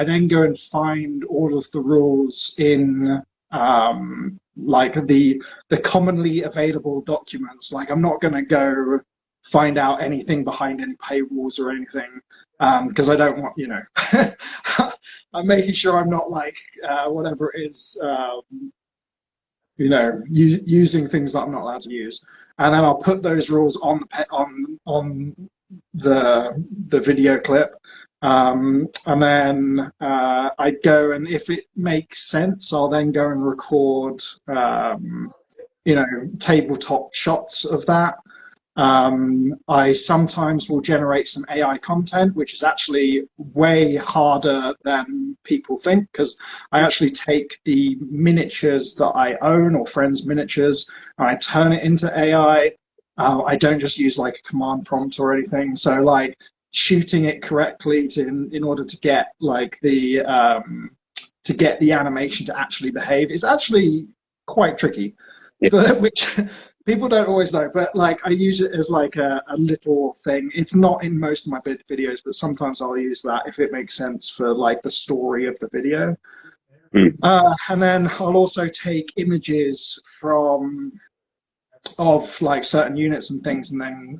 then go and find all of the rules in like the commonly available documents. Like, I'm not going to go find out anything behind any paywalls or anything, because I don't want, I'm making sure I'm not like whatever it is, using things that I'm not allowed to use, and then I'll put those rules on the video clip, and then I go, and if it makes sense, I'll then go and record, tabletop shots of that. I sometimes will generate some AI content, which is actually way harder than people think, because I actually take the miniatures that I own or friends' miniatures and I turn it into AI. I don't just use like a command prompt or anything. So like shooting it correctly in order to get like the animation to actually behave is actually quite tricky, which people don't always know, but like I use it as like a little thing. It's not in most of my videos, but sometimes I'll use that if it makes sense for like the story of the video. And then I'll also take images of like certain units and things, and then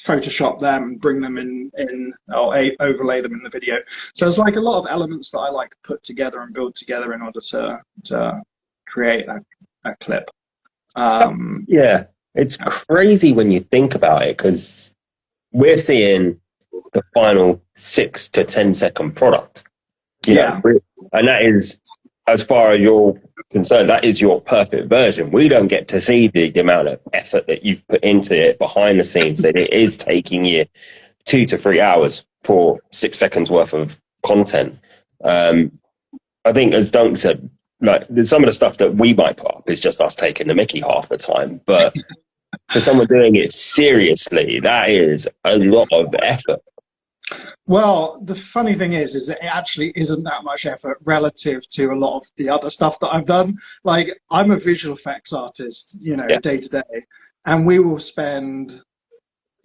Photoshop them, bring them in or overlay them in the video. So there's like a lot of elements that I like put together and build together in order to create a clip. It's crazy when you think about it, because we're seeing the final 6 to 10 second product, know, and that is, as far as you're concerned, that is your perfect version. We don't get to see the amount of effort that you've put into it behind the scenes, that it is taking you 2 to 3 hours for 6 seconds worth of content. I think, as Dunk said, like, some of the stuff that we might put up is just us taking the mickey half the time, but for someone doing it seriously, that is a lot of effort. Well, the funny thing is that it actually isn't that much effort relative to a lot of the other stuff that I've done. Like, I'm a visual effects artist, day to day, and we will spend,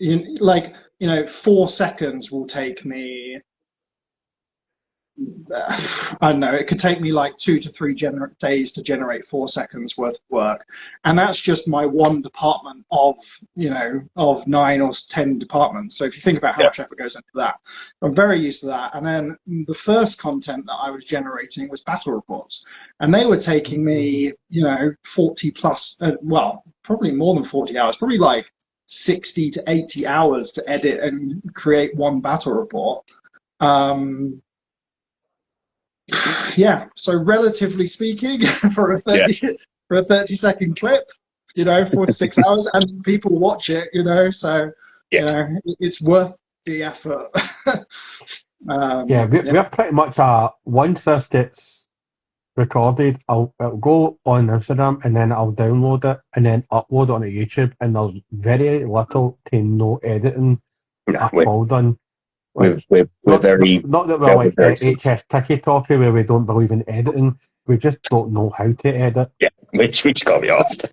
4 seconds will take me, I don't know, it could take me like 2 to 3 days to generate 4 seconds worth of work. And that's just my one department of 9 or 10 departments. So if you think about how much effort goes into that, I'm very used to that. And then the first content that I was generating was battle reports. And they were taking me, 40 plus, probably more than 40 hours, probably like 60 to 80 hours to edit and create one battle report. Yeah, so relatively speaking, for a 30-second clip, 4 to 6 hours, and people watch it, so Yeah. it's worth the effort. Yeah, Yeah. we're pretty much once this gets recorded, it'll go on Instagram and then I'll download it and then upload it onto YouTube, and there's very little to no editing No, at all done. we're, Like, we're, we're not very, not that we're very, like very HS Ticky Talkie where we don't believe in editing. We just don't know how to edit. yeah, which can't be asked.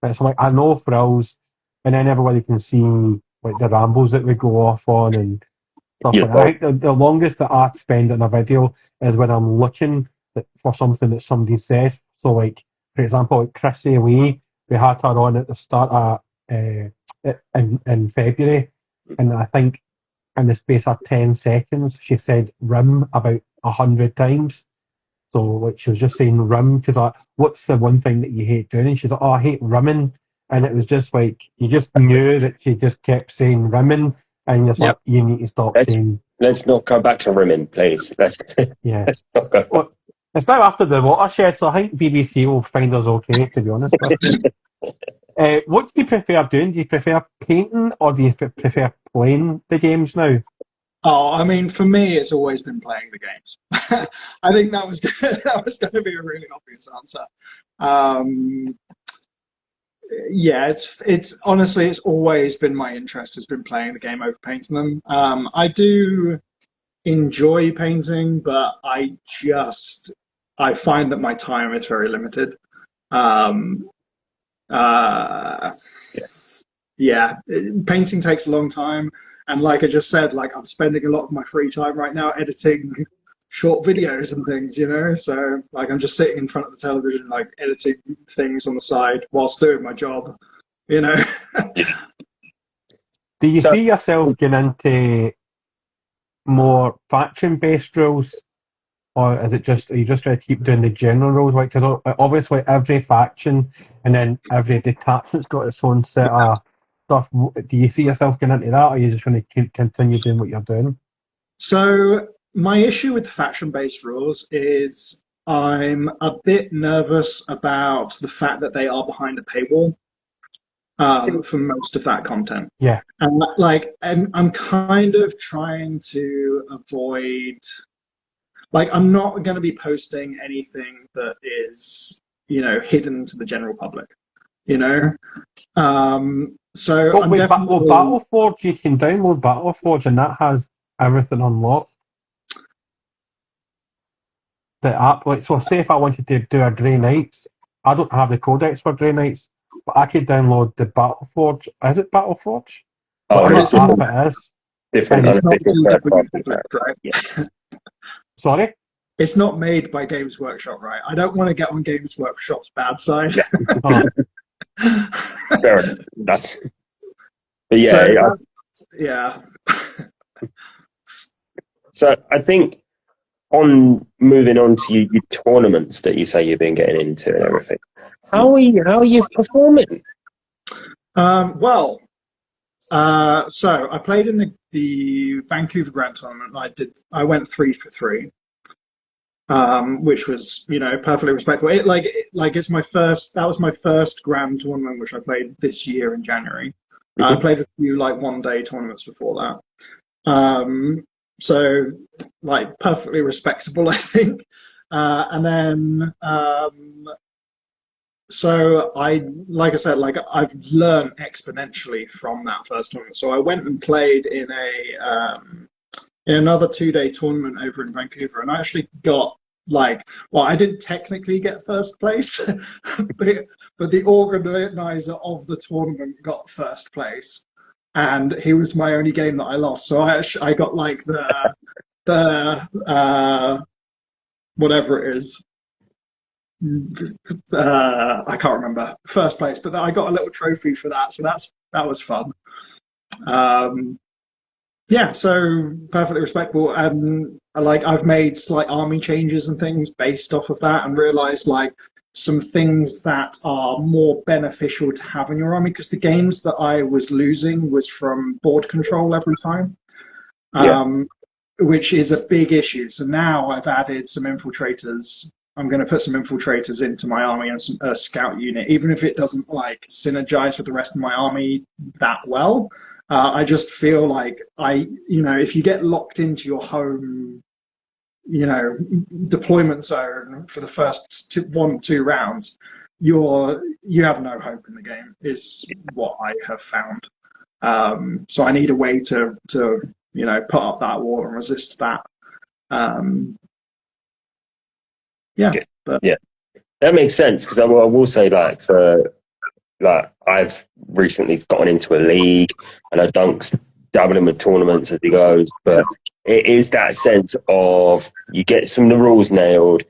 It's like I know thrills, and then everybody can see like the rambles that we go off on and stuff Yeah, like that. I think the longest that I spend in a video is when I'm looking for something that somebody says. So, like, for example, like Chrissy Lee, we had her on at the start of in February, and I think in the space of 10 seconds, she said "rim" about 100 times. So, like, she was just saying "rim" because like, what's the one thing that you hate doing? And she's like, "Oh, I hate rimming," and it was just like you just knew that she just kept saying "rimming," and you're just like, Yep. you need to stop let's saying. let's not go back to rimming, please. Yeah. Let's not go back. Well, it's now after the watershed, so I think BBC will find us okay, to be honest with you. What do you prefer doing? Do you prefer painting or do you prefer playing the games now? Oh, I mean, for me, it's always been playing the games. I think that was that was going to be a really obvious answer. Um, yeah, it's honestly, it's always been my interest has been playing the game over painting them. I do enjoy painting, but I find that my time is very limited. Um, uh, yeah, painting takes a long time, and like I just said, like I'm spending a lot of my free time right now editing short videos and things, So like I'm just sitting in front of the television, like editing things on the side whilst doing my job, you know. Do you So see yourself getting into more faction-based rules, or is it just are you just going to keep doing the general rules? Like, because obviously every faction and then every detachment's got its own set of stuff. Do you see yourself getting into that, or are you just going to continue doing what you're doing? So my issue with the faction-based rules is I'm a bit nervous about the fact that they are behind a paywall for most of that content. Yeah. And like, I'm kind of trying to avoid, like, I'm not going to be posting anything that is, hidden to the general public, you know. So But I'm with definitely. Battleforge, you can download Battleforge, and that has everything unlocked. The app, like, so say if I wanted to do a Grey Knights, I don't have the codex for Grey Knights, but I could download the Battleforge. Is it Battleforge? oh, But Whatever it's it's not. app it is. different It's not unofficial third GW party. public, right? Yeah. Sorry? It's not made by Games Workshop, right? I don't want to get on Games Workshop's bad side. Yeah. Oh, Fair enough. But So yeah, yeah. so I think on moving on to your tournaments that you say you've been getting into and everything, how are you performing? Well, so I played in the Vancouver Grand Tournament. I went 3 for 3, which was perfectly respectable. It's my first. That was my first Grand Tournament, which I played this year in January. I played a few like 1-day tournaments before that. So like perfectly respectable, I think. And then so like I said, like I've learned exponentially from that first tournament. So I went and played in another 2-day tournament over in Vancouver, and I actually got I didn't technically get first place, but the organizer of the tournament got first place, and he was my only game that I lost. So I got like the whatever it is. I can't remember first place, but I got a little trophy for that, so that was fun. Yeah, so perfectly respectable, and like I've made slight army changes and things based off of that, and realized like some things that are more beneficial to have in your army, because the games that I was losing was from board control every time. Yeah. which is a big issue. So now I've added some infiltrators. I'm going to put some infiltrators into my army and a scout unit, even if it doesn't like synergize with the rest of my army that well. I just feel like if you get locked into your home, deployment zone for the first 1-2 rounds, you have no hope in the game, is what I have found. So I need a way to put up that wall and resist that. Yeah, that makes sense, because I will say, I've recently gotten into a league and I've dabbling with tournaments as he goes, but it is that sense of you get some of the rules nailed,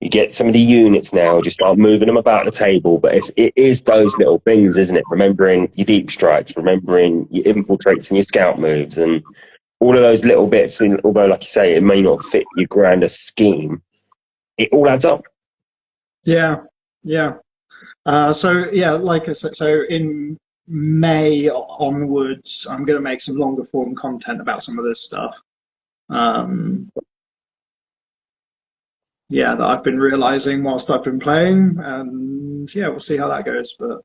you get some of the units nailed, you start moving them about the table, but it is those little things, isn't it? Remembering your deep strikes, remembering your infiltrates and your scout moves, and all of those little bits, although like you say, it may not fit your grander scheme, it all adds up. Yeah. Like I said, so in May onwards, I'm going to make some longer form content about some of this stuff. That I've been realizing whilst I've been playing, and we'll see how that goes. But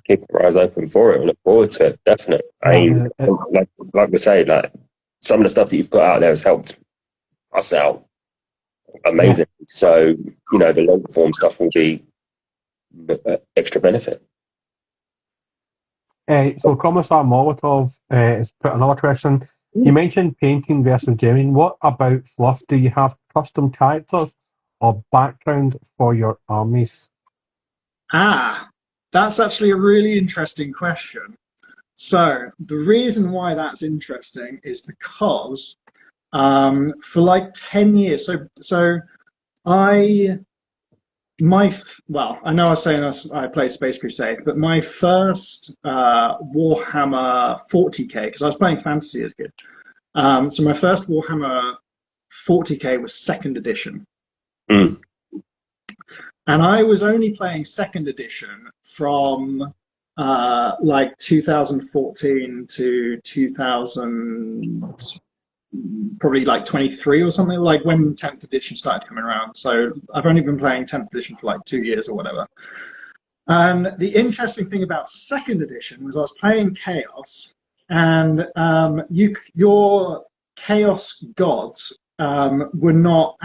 keep our eyes open for it and look forward to it. Definitely. I mean, like we say, some of the stuff that you've put out there has helped us out amazing. Yeah. So the long form stuff will be extra benefit. So Commissar Molotov has put another question. You mentioned painting versus gaming. What about fluff? Do you have custom characters or background for your armies? That's actually a really interesting question. So the reason why that's interesting is because for like 10 years, I know I was saying I played Space Crusade, but my first Warhammer 40k, because I was playing fantasy as a kid. So my first Warhammer 40k was 2nd edition. Mm. And I was only playing 2nd edition from 2014 to 2000, probably 23 or something, like when 10th edition started coming around. So I've only been playing 10th edition for 2 years or whatever. And the interesting thing about 2nd edition was I was playing Chaos, and your Chaos gods were not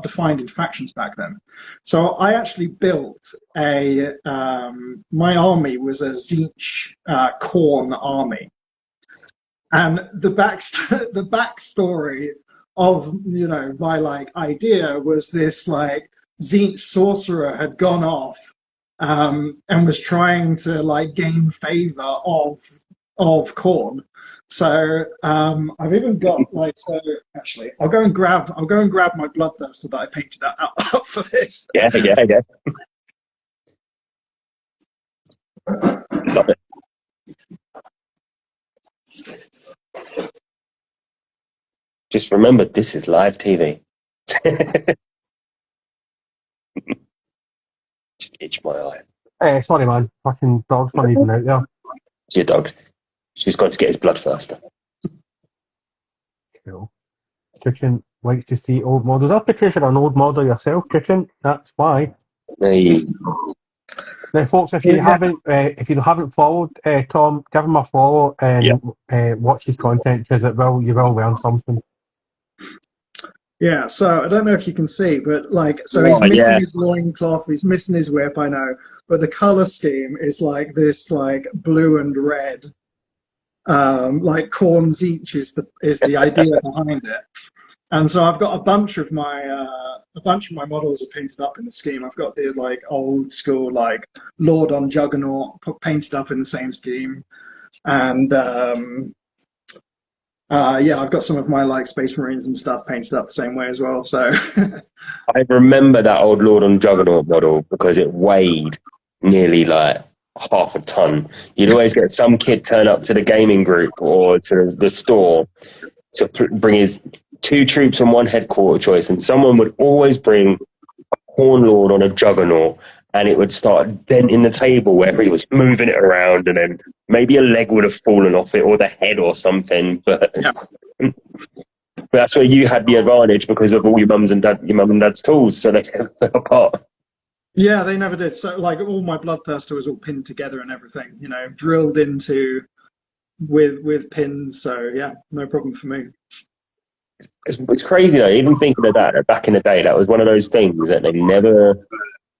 defined in factions back then. So I actually built my army was a Tzeentch Khorne army. And the backstory of my idea was this Tzeentch sorcerer had gone off and was trying to gain favor of Khorne. So I've even got actually I'll go and grab my bloodthirster that I painted up for this. Yeah. Love it. Just remember, this is live TV. Just itch my eye. Hey, sorry, man. Fucking dog's not even out there. Your dog. She's got to get his bloodthirster. Cool. Chicken likes to see old models. That's because you're an old model yourself, Chicken. That's why. Hey. Now, folks, if you haven't followed Tom, give him a follow and watch his content, because you will learn something. Yeah, so I don't know if you can see, but he's missing his loincloth, he's missing his whip, I know, but the color scheme is this blue and red. Khorne Tzeentch is the idea behind it. And so I've got a bunch of my models are painted up in the scheme. I've got the old school Lord on Juggernaut painted up in the same scheme, and I've got some of my Space Marines and stuff painted up the same way as well. So I remember that old Lord on Juggernaut model because it weighed nearly half a ton. You'd always get some kid turn up to the gaming group or to the store to bring his 2 troops and 1 headquarter choice, and someone would always bring a Horn Lord on a Juggernaut, and it would start denting the table wherever he was moving it around, and then maybe a leg would have fallen off it or the head or something. But But that's where you had the advantage because of all your mum and dad's tools, so they kept it apart. Yeah, they never did. So like all my bloodthirster was all pinned together and everything, drilled into with pins. So yeah, no problem for me. It's crazy though, even thinking of that back in the day, that was one of those things that they never,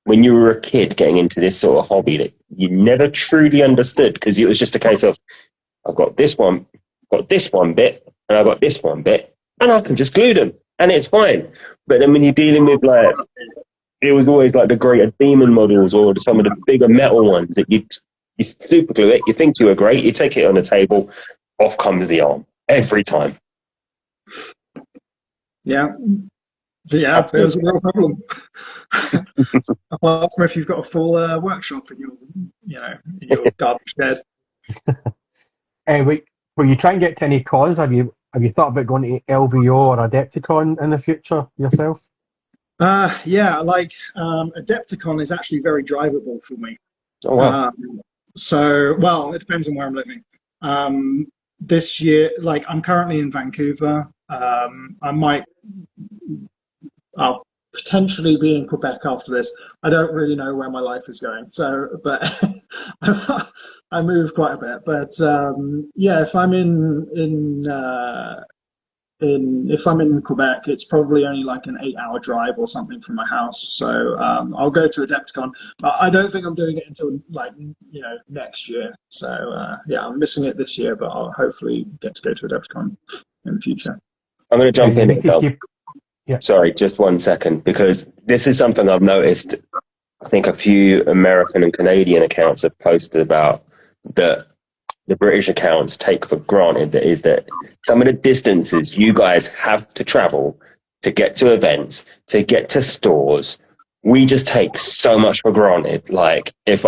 when you were a kid getting into this sort of hobby, that you never truly understood, because it was just a case of, I've got this one bit, and I've got this one bit, and I can just glue them, and it's fine. But then when you're dealing with like, it was always like the greater demon models or some of the bigger metal ones that you super glue it, you think you were great, you take it on the table, off comes the arm every time. Yeah, it was a real problem. Apart from if you've got a full workshop in your garden shed. Will you try and get to any cons? Have you thought about going to LVO or Adepticon in the future yourself? Yeah, like Adepticon is actually very drivable for me. Oh wow. Well, it depends on where I'm living. This year, like I'm currently in Vancouver. I'll potentially be in Quebec after this. I don't really know where my life is going. So, but I move quite a bit. But yeah, if I'm if I'm in Quebec, it's probably only like an 8-hour drive or something from my house. So I'll go to Adepticon. But I don't think I'm doing it until like next year. So yeah, I'm missing it this year, but I'll hopefully get to go to Adepticon in the future. I'm going to jump in. Sorry, just 1 second, because this is something I've noticed. I think a few American and Canadian accounts have posted about that the British accounts take for granted, that is that some of the distances you guys have to travel to get to events, to get to stores, we just take so much for granted. Like if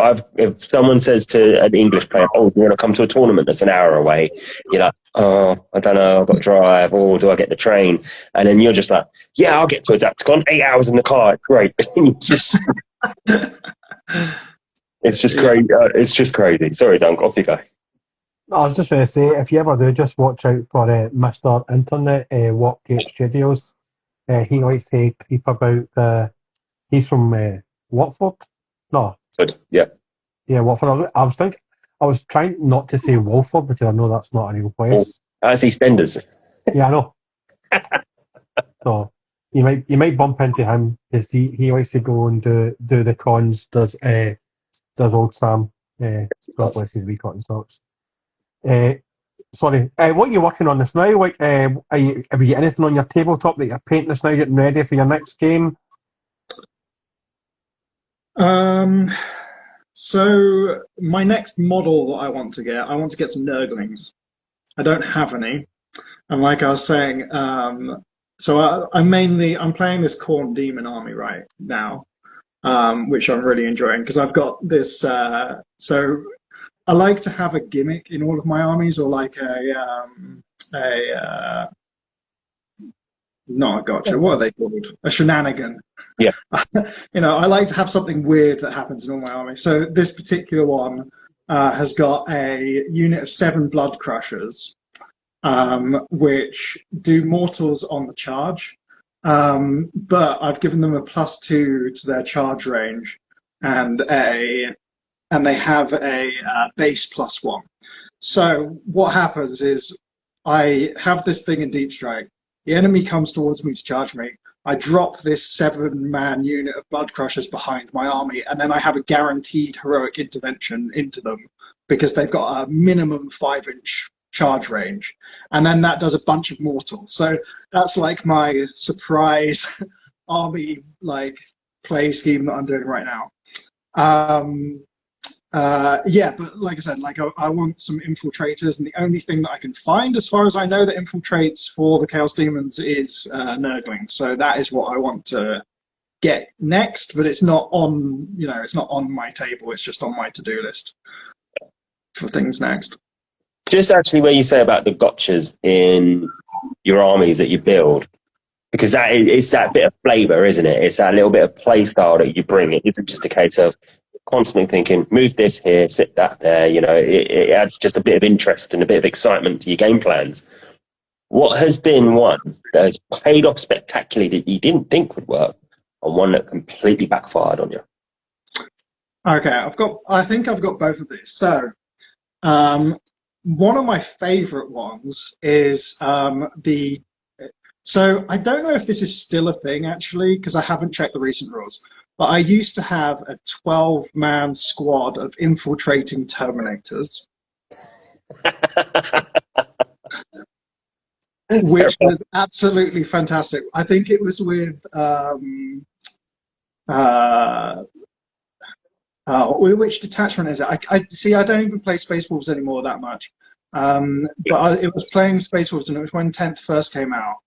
someone says to an English player, "Oh, do you want to come to a tournament that's an hour away?" You're like, "Oh, I don't know, I've got to drive, or do I get the train?" And then you're just like, "Yeah, I'll get to Adapticon, 8 hours in the car, great." It's just crazy. It's just crazy. Sorry, Dunk, off you go. I was just going to say, if you ever do, just watch out for Mr. Internet, Walkgate Studios. He likes to peep about. He's from Watford. No. Good. Yeah. Yeah, Watford. I was trying not to say Walford because I know that's not a real place. Oh, that's EastEnders. Yeah, I know. So you might bump into him because he likes to go and do the cons. Does old Sam? God bless his wee cotton socks. Sorry. What are you working on this now? Like, have you got anything on your tabletop that you're painting this now, getting ready for your next game? So my next model that I want to get some Nurglings. I don't have any, and like I was saying, so I'm playing this Khorne Demon army right now, which I'm really enjoying because I've got this. So I like to have a gimmick in all of my armies, or like not a gotcha. What are they called? A shenanigan. Yeah. I like to have something weird that happens in all my armies. So this particular one has got a unit of 7 Blood Crushers, which do mortals on the charge. But I've given them a +2 to their charge range, and they have a base +1. So what happens is I have this thing in Deep Strike. The enemy comes towards me to charge me. I drop this 7-man unit of Blood Crushers behind my army, and then I have a guaranteed heroic intervention into them because they've got a minimum 5-inch charge range. And then that does a bunch of mortals. So that's like my surprise army play scheme that I'm doing right now. Yeah, but like I said, I want some infiltrators, and the only thing that I can find, as far as I know, that infiltrates for the Chaos Demons is Nurglings. So that is what I want to get next, but it's not on, it's not on my table. It's just on my to-do list for things next. Just actually, where you say about the gotchas in your armies that you build, because it's that bit of flavour, isn't it? It's that little bit of play style that you bring. It isn't just a case of constantly thinking, move this here, sit that there. It adds just a bit of interest and a bit of excitement to your game plans. What has been one that has paid off spectacularly that you didn't think would work, and one that completely backfired on you? Okay, I think I've got both of these. So, one of my favorite ones is So I don't know if this is still a thing actually, because I haven't checked the recent rules. But I used to have a 12-man squad of infiltrating Terminators, which was absolutely fantastic. I think it was with which detachment is it? I see. I don't even play Space Wolves anymore that much. It was playing Space Wolves, and it was when 10th first came out,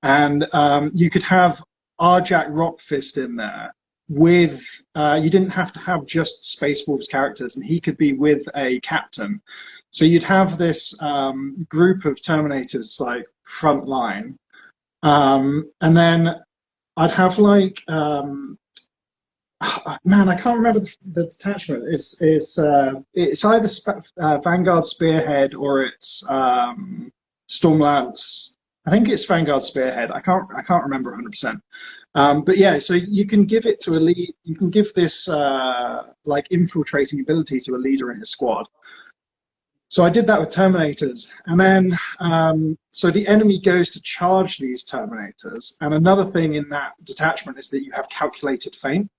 and you could have Arjak Rockfist in there with. You didn't have to have just Space Wolves characters, and he could be with a captain. So you'd have this group of Terminators like front line, and then I'd have like. Man, I can't remember the detachment. It's either Vanguard Spearhead or it's Stormlance. I think it's Vanguard Spearhead. I can't remember 100%. But yeah, so you can give it to a lead. You can give this like infiltrating ability to a leader in his squad. So I did that with Terminators, and then so the enemy goes to charge these Terminators. And another thing in that detachment is that you have calculated feint.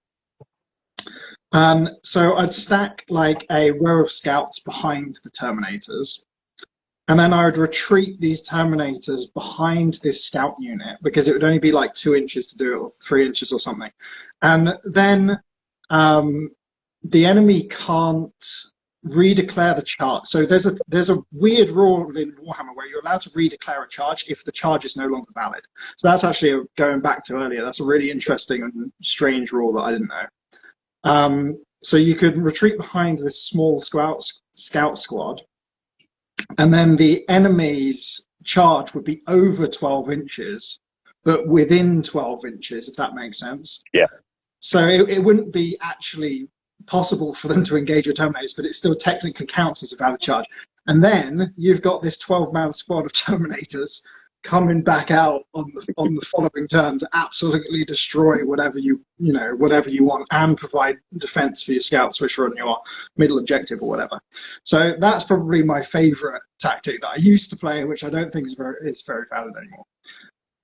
So I'd stack like a row of scouts behind the Terminators, and then I would retreat these Terminators behind this scout unit because it would only be like 2 inches to do it, or 3 inches or something. And then the enemy can't redeclare the charge. So there's a weird rule in Warhammer where you're allowed to redeclare a charge if the charge is no longer valid. So that's actually, going back to earlier, that's a really interesting and strange rule that I didn't know. So you could retreat behind this small scout squad, and then the enemy's charge would be over 12 inches, but within 12 inches, if that makes sense. Yeah. So it wouldn't be actually possible for them to engage with Terminators, but it still technically counts as a valid charge. And then you've got this 12-man squad of Terminators coming back out on the following turn to absolutely destroy whatever you want, and provide defense for your scouts which are on your middle objective or whatever. So that's probably my favorite tactic that I used to play, which I don't think is very valid anymore.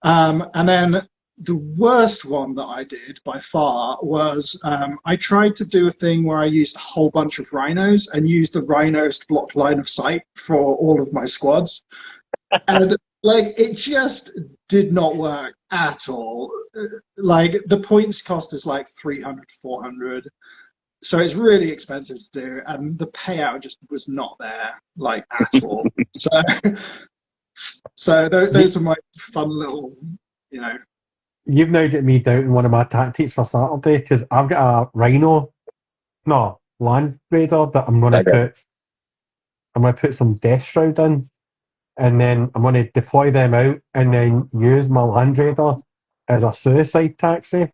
And then the worst one that I did by far was I tried to do a thing where I used a whole bunch of rhinos and used the rhinos to block line of sight for all of my squads. And like, it just did not work at all. Like, the points cost is like 300, 400. So it's really expensive to do, and the payout just was not there, like, at all. So those are my fun little, You've now got me doubting one of my tactics for Saturday, because I've got a Land Raider that I'm going to put some Death Shroud in. And then I'm going to deploy them out and then use my Land Raider as a suicide taxi.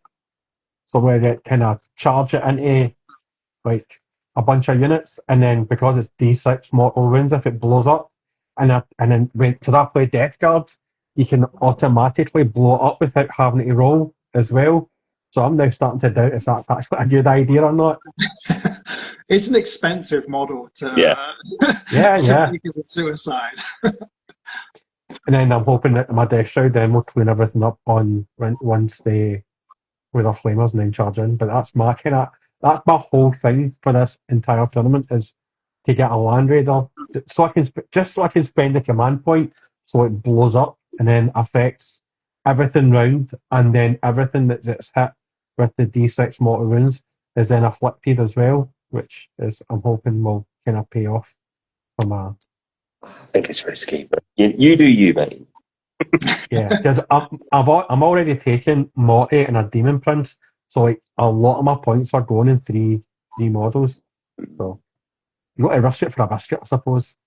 So where it kind of charge it into like a bunch of units, and then because it's D6 mortal wounds, if it blows up, and then because I play Death Guard, you can automatically blow it up without having to roll as well. So I'm now starting to doubt if that's actually a good idea or not. It's an expensive model to make as a suicide. And then I'm hoping that my Death Shroud then will clean everything up once they with our flamers and then charge in. But that's my whole thing for this entire tournament, is to get a Land Raider so I can spend the command point so it blows up and then affects everything round, and then everything that's hit with the D6 mortal wounds is then afflicted as well, which is, I'm hoping, will kind of pay off for my. I think it's risky, but you do you, mate. Yeah, because I'm already taking Morty and a Demon Prince, so like a lot of my points are going in three models. So you got to risk it for a biscuit, I suppose.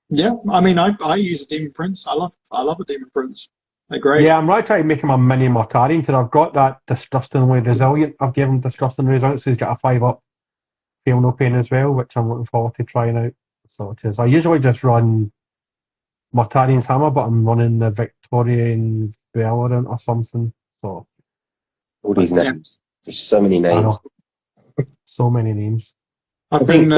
Yeah, I mean, I use a Demon Prince. I love a Demon Prince. They're great. Yeah, I'm really trying to make him a mini Mortarian, because I've got that disgustingly resilient. I've given him disgusting results, so he's got a 5-up feel no pain as well, which I'm looking forward to trying out. So it is. I usually just run Mortarian's Hammer, but I'm running the Victorian Valorant or something. So All these names. There's so many I names. know, so many names. I've been.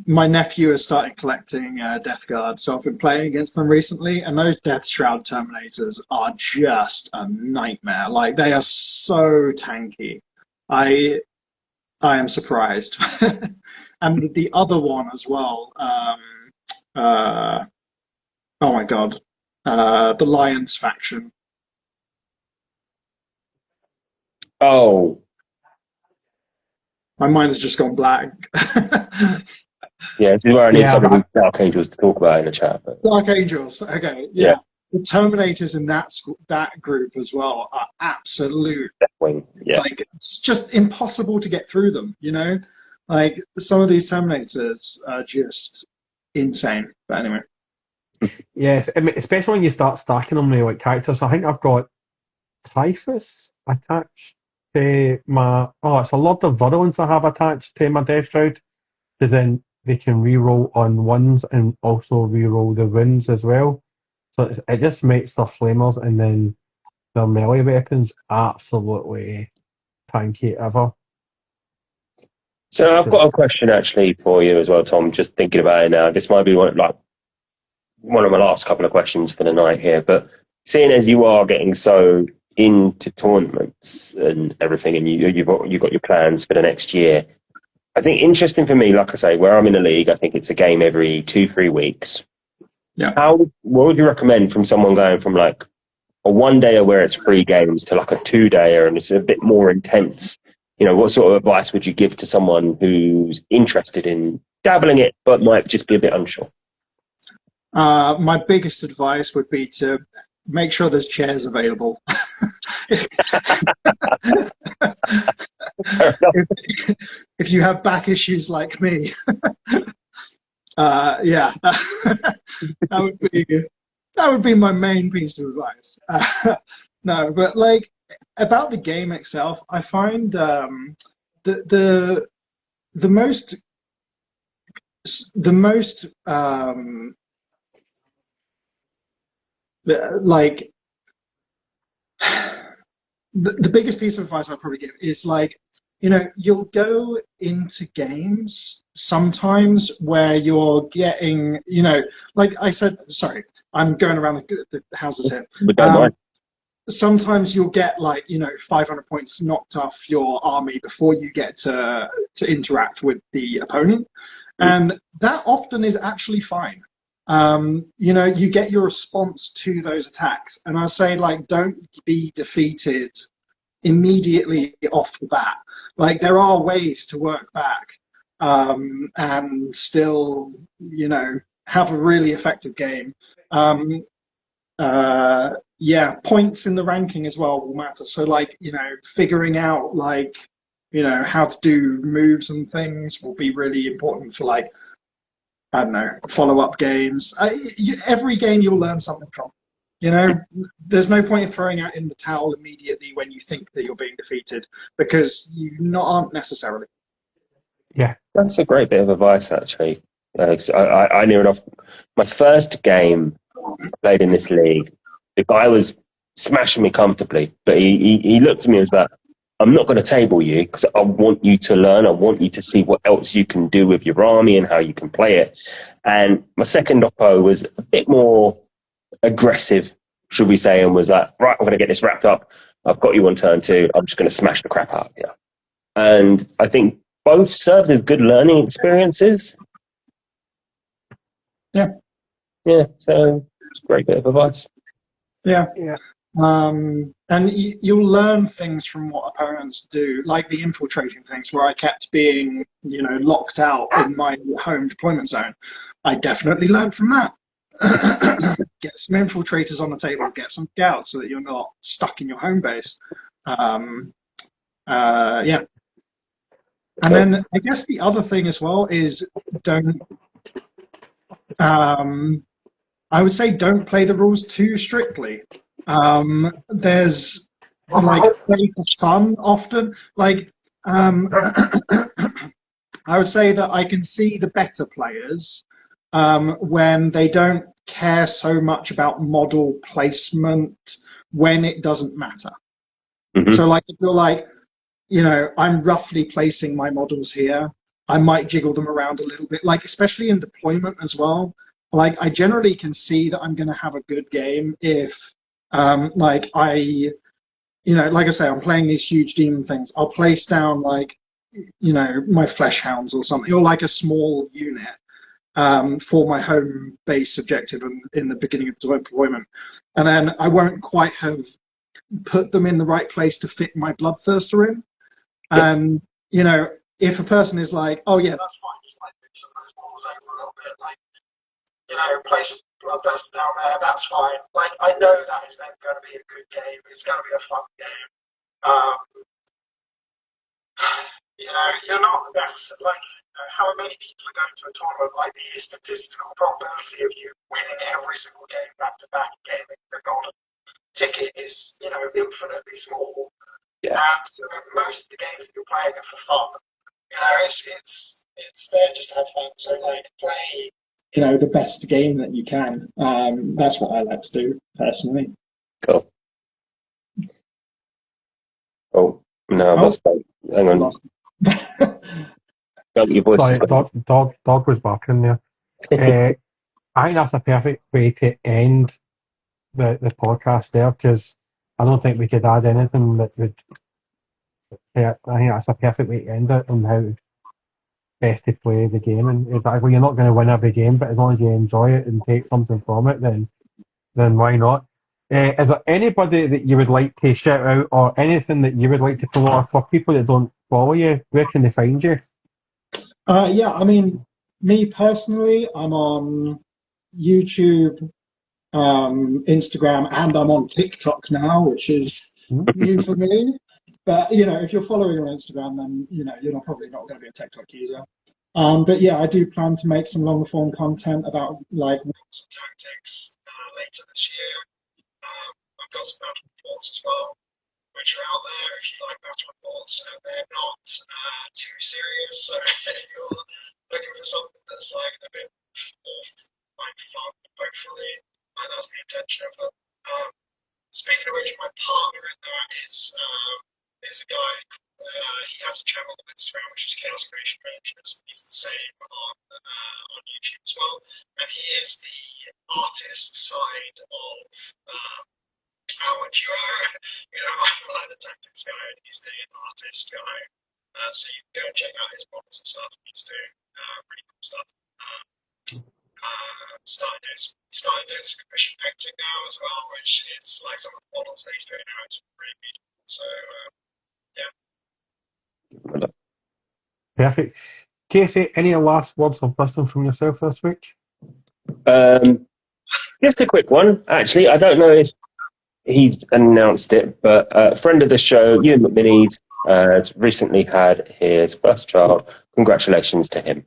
My nephew has started collecting Death Guard, so I've been playing against them recently, and those Death Shroud Terminators are just a nightmare. Like, they are so tanky. I am surprised. And the other one as well. Oh my god, the Lions faction. Oh, My mind has just gone blank. yeah, this is where I need Yeah, some of these Dark Angels to talk about in the chat. But Dark Angels. Okay, yeah. The Terminators in that group as well are absolute. Wing, yeah. Like, it's just impossible to get through them. You know, like some of these Terminators are just insane. But anyway, Yes, I mean, especially when you start stacking them with like characters. I think I've got Typhus attached to my. Oh, it's a lot of virulence I have attached to my Death Shroud. So then they can reroll on ones and also reroll the wounds as well. So it just makes their flamers and then their melee weapons absolutely tanky ever. So I've got a question actually for you as well, Tom. Just thinking about it now. This might be one of my last couple of questions for the night here. But seeing as you are getting so into tournaments and everything, and you've got your plans for the next year, I think interesting for me, like I say, where I'm in a league, I think it's a game every 2-3 weeks. Yeah. What would you recommend from someone going from like a 1-dayer where it's 3 games to like a 2-dayer and it's a bit more intense? You know, what sort of advice would you give to someone who's interested in dabbling it but might just be a bit unsure? my biggest advice would be to make sure there's chairs available. If you have back issues like me, yeah, that would be my main piece of advice. No, but like about the game itself, I find the most like the biggest piece of advice I'd probably give is like, you know, you'll go into games sometimes where you're getting, you know, like I said, sorry, I'm going around the houses here. But don't mind. Sometimes you'll get like, you know, 500 points knocked off your army before you get to interact with the opponent. And that often is actually fine. You know, you get your response to those attacks. And I say, like, don't be defeated immediately off the bat. Like, there are ways to work back and still, you know, have a really effective game. Yeah, points in the ranking as well will matter. So, like, you know, figuring out, like, you know, how to do moves and things will be really important for, like, I don't know, follow-up games. Every game you'll learn something from. You know, there's no point in throwing out in the towel immediately when you think that you're being defeated, because you aren't necessarily. Yeah, That's a great bit of advice, actually. I knew enough. My first game I played in this league, the guy was smashing me comfortably, but he looked at me and was like, I'm not going to table you because I want you to learn. I want you to see what else you can do with your army and how you can play it. And my second oppo was a bit more aggressive, should we say, and was like, right, I'm going to get this wrapped up. I've got you on turn 2. I'm just going to smash the crap out of you. And I think both served as good learning experiences. Yeah. Yeah, so it's a great bit of advice. Yeah. yeah. And you'll learn things from what opponents do, like the infiltrating things, where I kept being, you know, locked out in my home deployment zone. I definitely learned from that. Get some infiltrators on the table, get some scouts so that you're not stuck in your home base. Yeah. And then I guess the other thing as well is don't. I would say don't play the rules too strictly. There's like play for fun often. Like I would say that I can see the better players when they don't care so much about model placement when it doesn't matter. Mm-hmm. So like if you're like, I'm roughly placing my models here, I might jiggle them around a little bit, like especially in deployment as well. Like I generally can see that I'm going to have a good game if like I say, I'm playing these huge demon things. I'll place down like, my flesh hounds or something, or like a small unit for my home base objective in the beginning of deployment. And then I won't quite have put them in the right place to fit my bloodthirster in. And, if a person is like, oh yeah, that's fine, just like move some of those models over a little bit, like, place a bloodthirster down there, that's fine. Like, I know that is then going to be a good game. It's going to be a fun game. You're not necessarily like how many people are going to a tournament. Like the statistical probability of you winning every single game back to back and getting the golden ticket is, infinitely small. Yeah. And so most of the games that you're playing are for fun. It's there just to have fun. So like play, the best game that you can. That's what I like to do personally. Cool. Oh no, I've lost that. Hang on. Don't your voice. Sorry, dog was barking there. I think that's a perfect way to end the podcast there, because I don't think we could add anything that would. I think that's a perfect way to end it, and how best to play the game. And it's like, well, you're not going to win every game, but as long as you enjoy it and take something from it, then why not? Is there anybody that you would like to shout out, or anything that you would like to promote for people that don't follow you? Where can they find you? Yeah, I mean, me personally, I'm on YouTube, Instagram, and I'm on TikTok now, which is new for me. But if you're following on Instagram, then you're probably not going to be a TikTok user. But yeah, I do plan to make some longer form content about like rules and tactics later this year. I've got some battle reports as well, which are out there if you like battle reports, and they're not too serious. So if you're looking for something that's like a bit more like fun, hopefully, that's the intention of them. Speaking of which, my partner in that is a guy. He has a channel on Instagram which is Chaos Creation Rangers. He's the same on YouTube as well, and he is the artist side of our duo. I'm like the tactics guy, and he's the artist guy. So you can go and check out his models and stuff. He's doing really cool stuff. Started doing some commission painting now as well, which is like some of the models that he's doing now. It's really beautiful. So yeah. Perfect. Casey, any last words of wisdom from yourself this week? Just a quick one, actually. I don't know if he's announced it, but a friend of the show, Ewan McMinnies, has recently had his first child. Congratulations to him.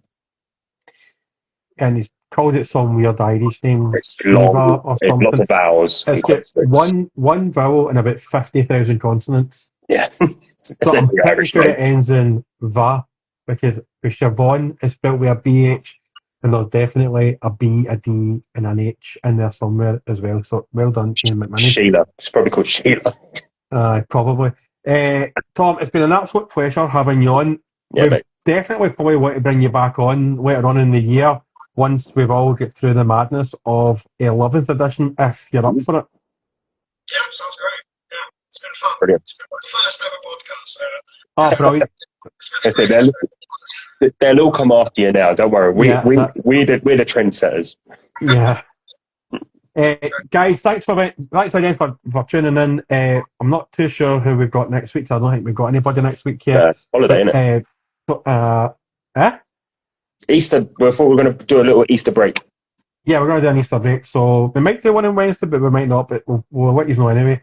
And he's called it some weird Irish name, It's long, or it's something. lots of vowels. It's got one vowel and about 50,000 consonants. Yeah. So I'm pretty sure it ends in va, because Siobhan is spelled with a BH, and there's definitely a B, a D, and an H in there somewhere as well. So well done, Ian McManus. Sheila. It's probably called Sheila. Probably. Tom, it's been an absolute pleasure having you on. Yeah, we definitely probably want to bring you back on later on in the year, once we've all get through the madness of 11th edition, if you're up for it. Yeah, sounds great. Yeah, it's been fun. Brilliant. It's been my first ever podcast. So Oh, brilliant. They'll all come after you now. Don't worry. We're the trendsetters. Yeah. Guys, thanks again for tuning in. I'm not too sure who we've got next week, so I don't think we've got anybody next week yet. Holiday, innit? Easter. We thought we were going to do a little Easter break. Yeah, we're going to do an Easter break, so we might do one on Wednesday, but we might not. But we'll let you know anyway.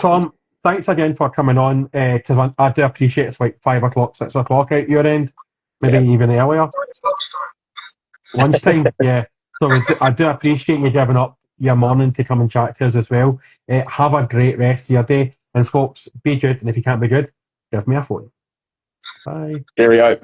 Tom, thanks again for coming on. Cause I do appreciate it's like 5 o'clock, 6 o'clock at your end, maybe even earlier. Lunchtime, yeah. So I do appreciate you giving up your morning to come and chat to us as well. Have a great rest of your day, and folks, be good. And if you can't be good, give me a phone. Bye. Cheerio.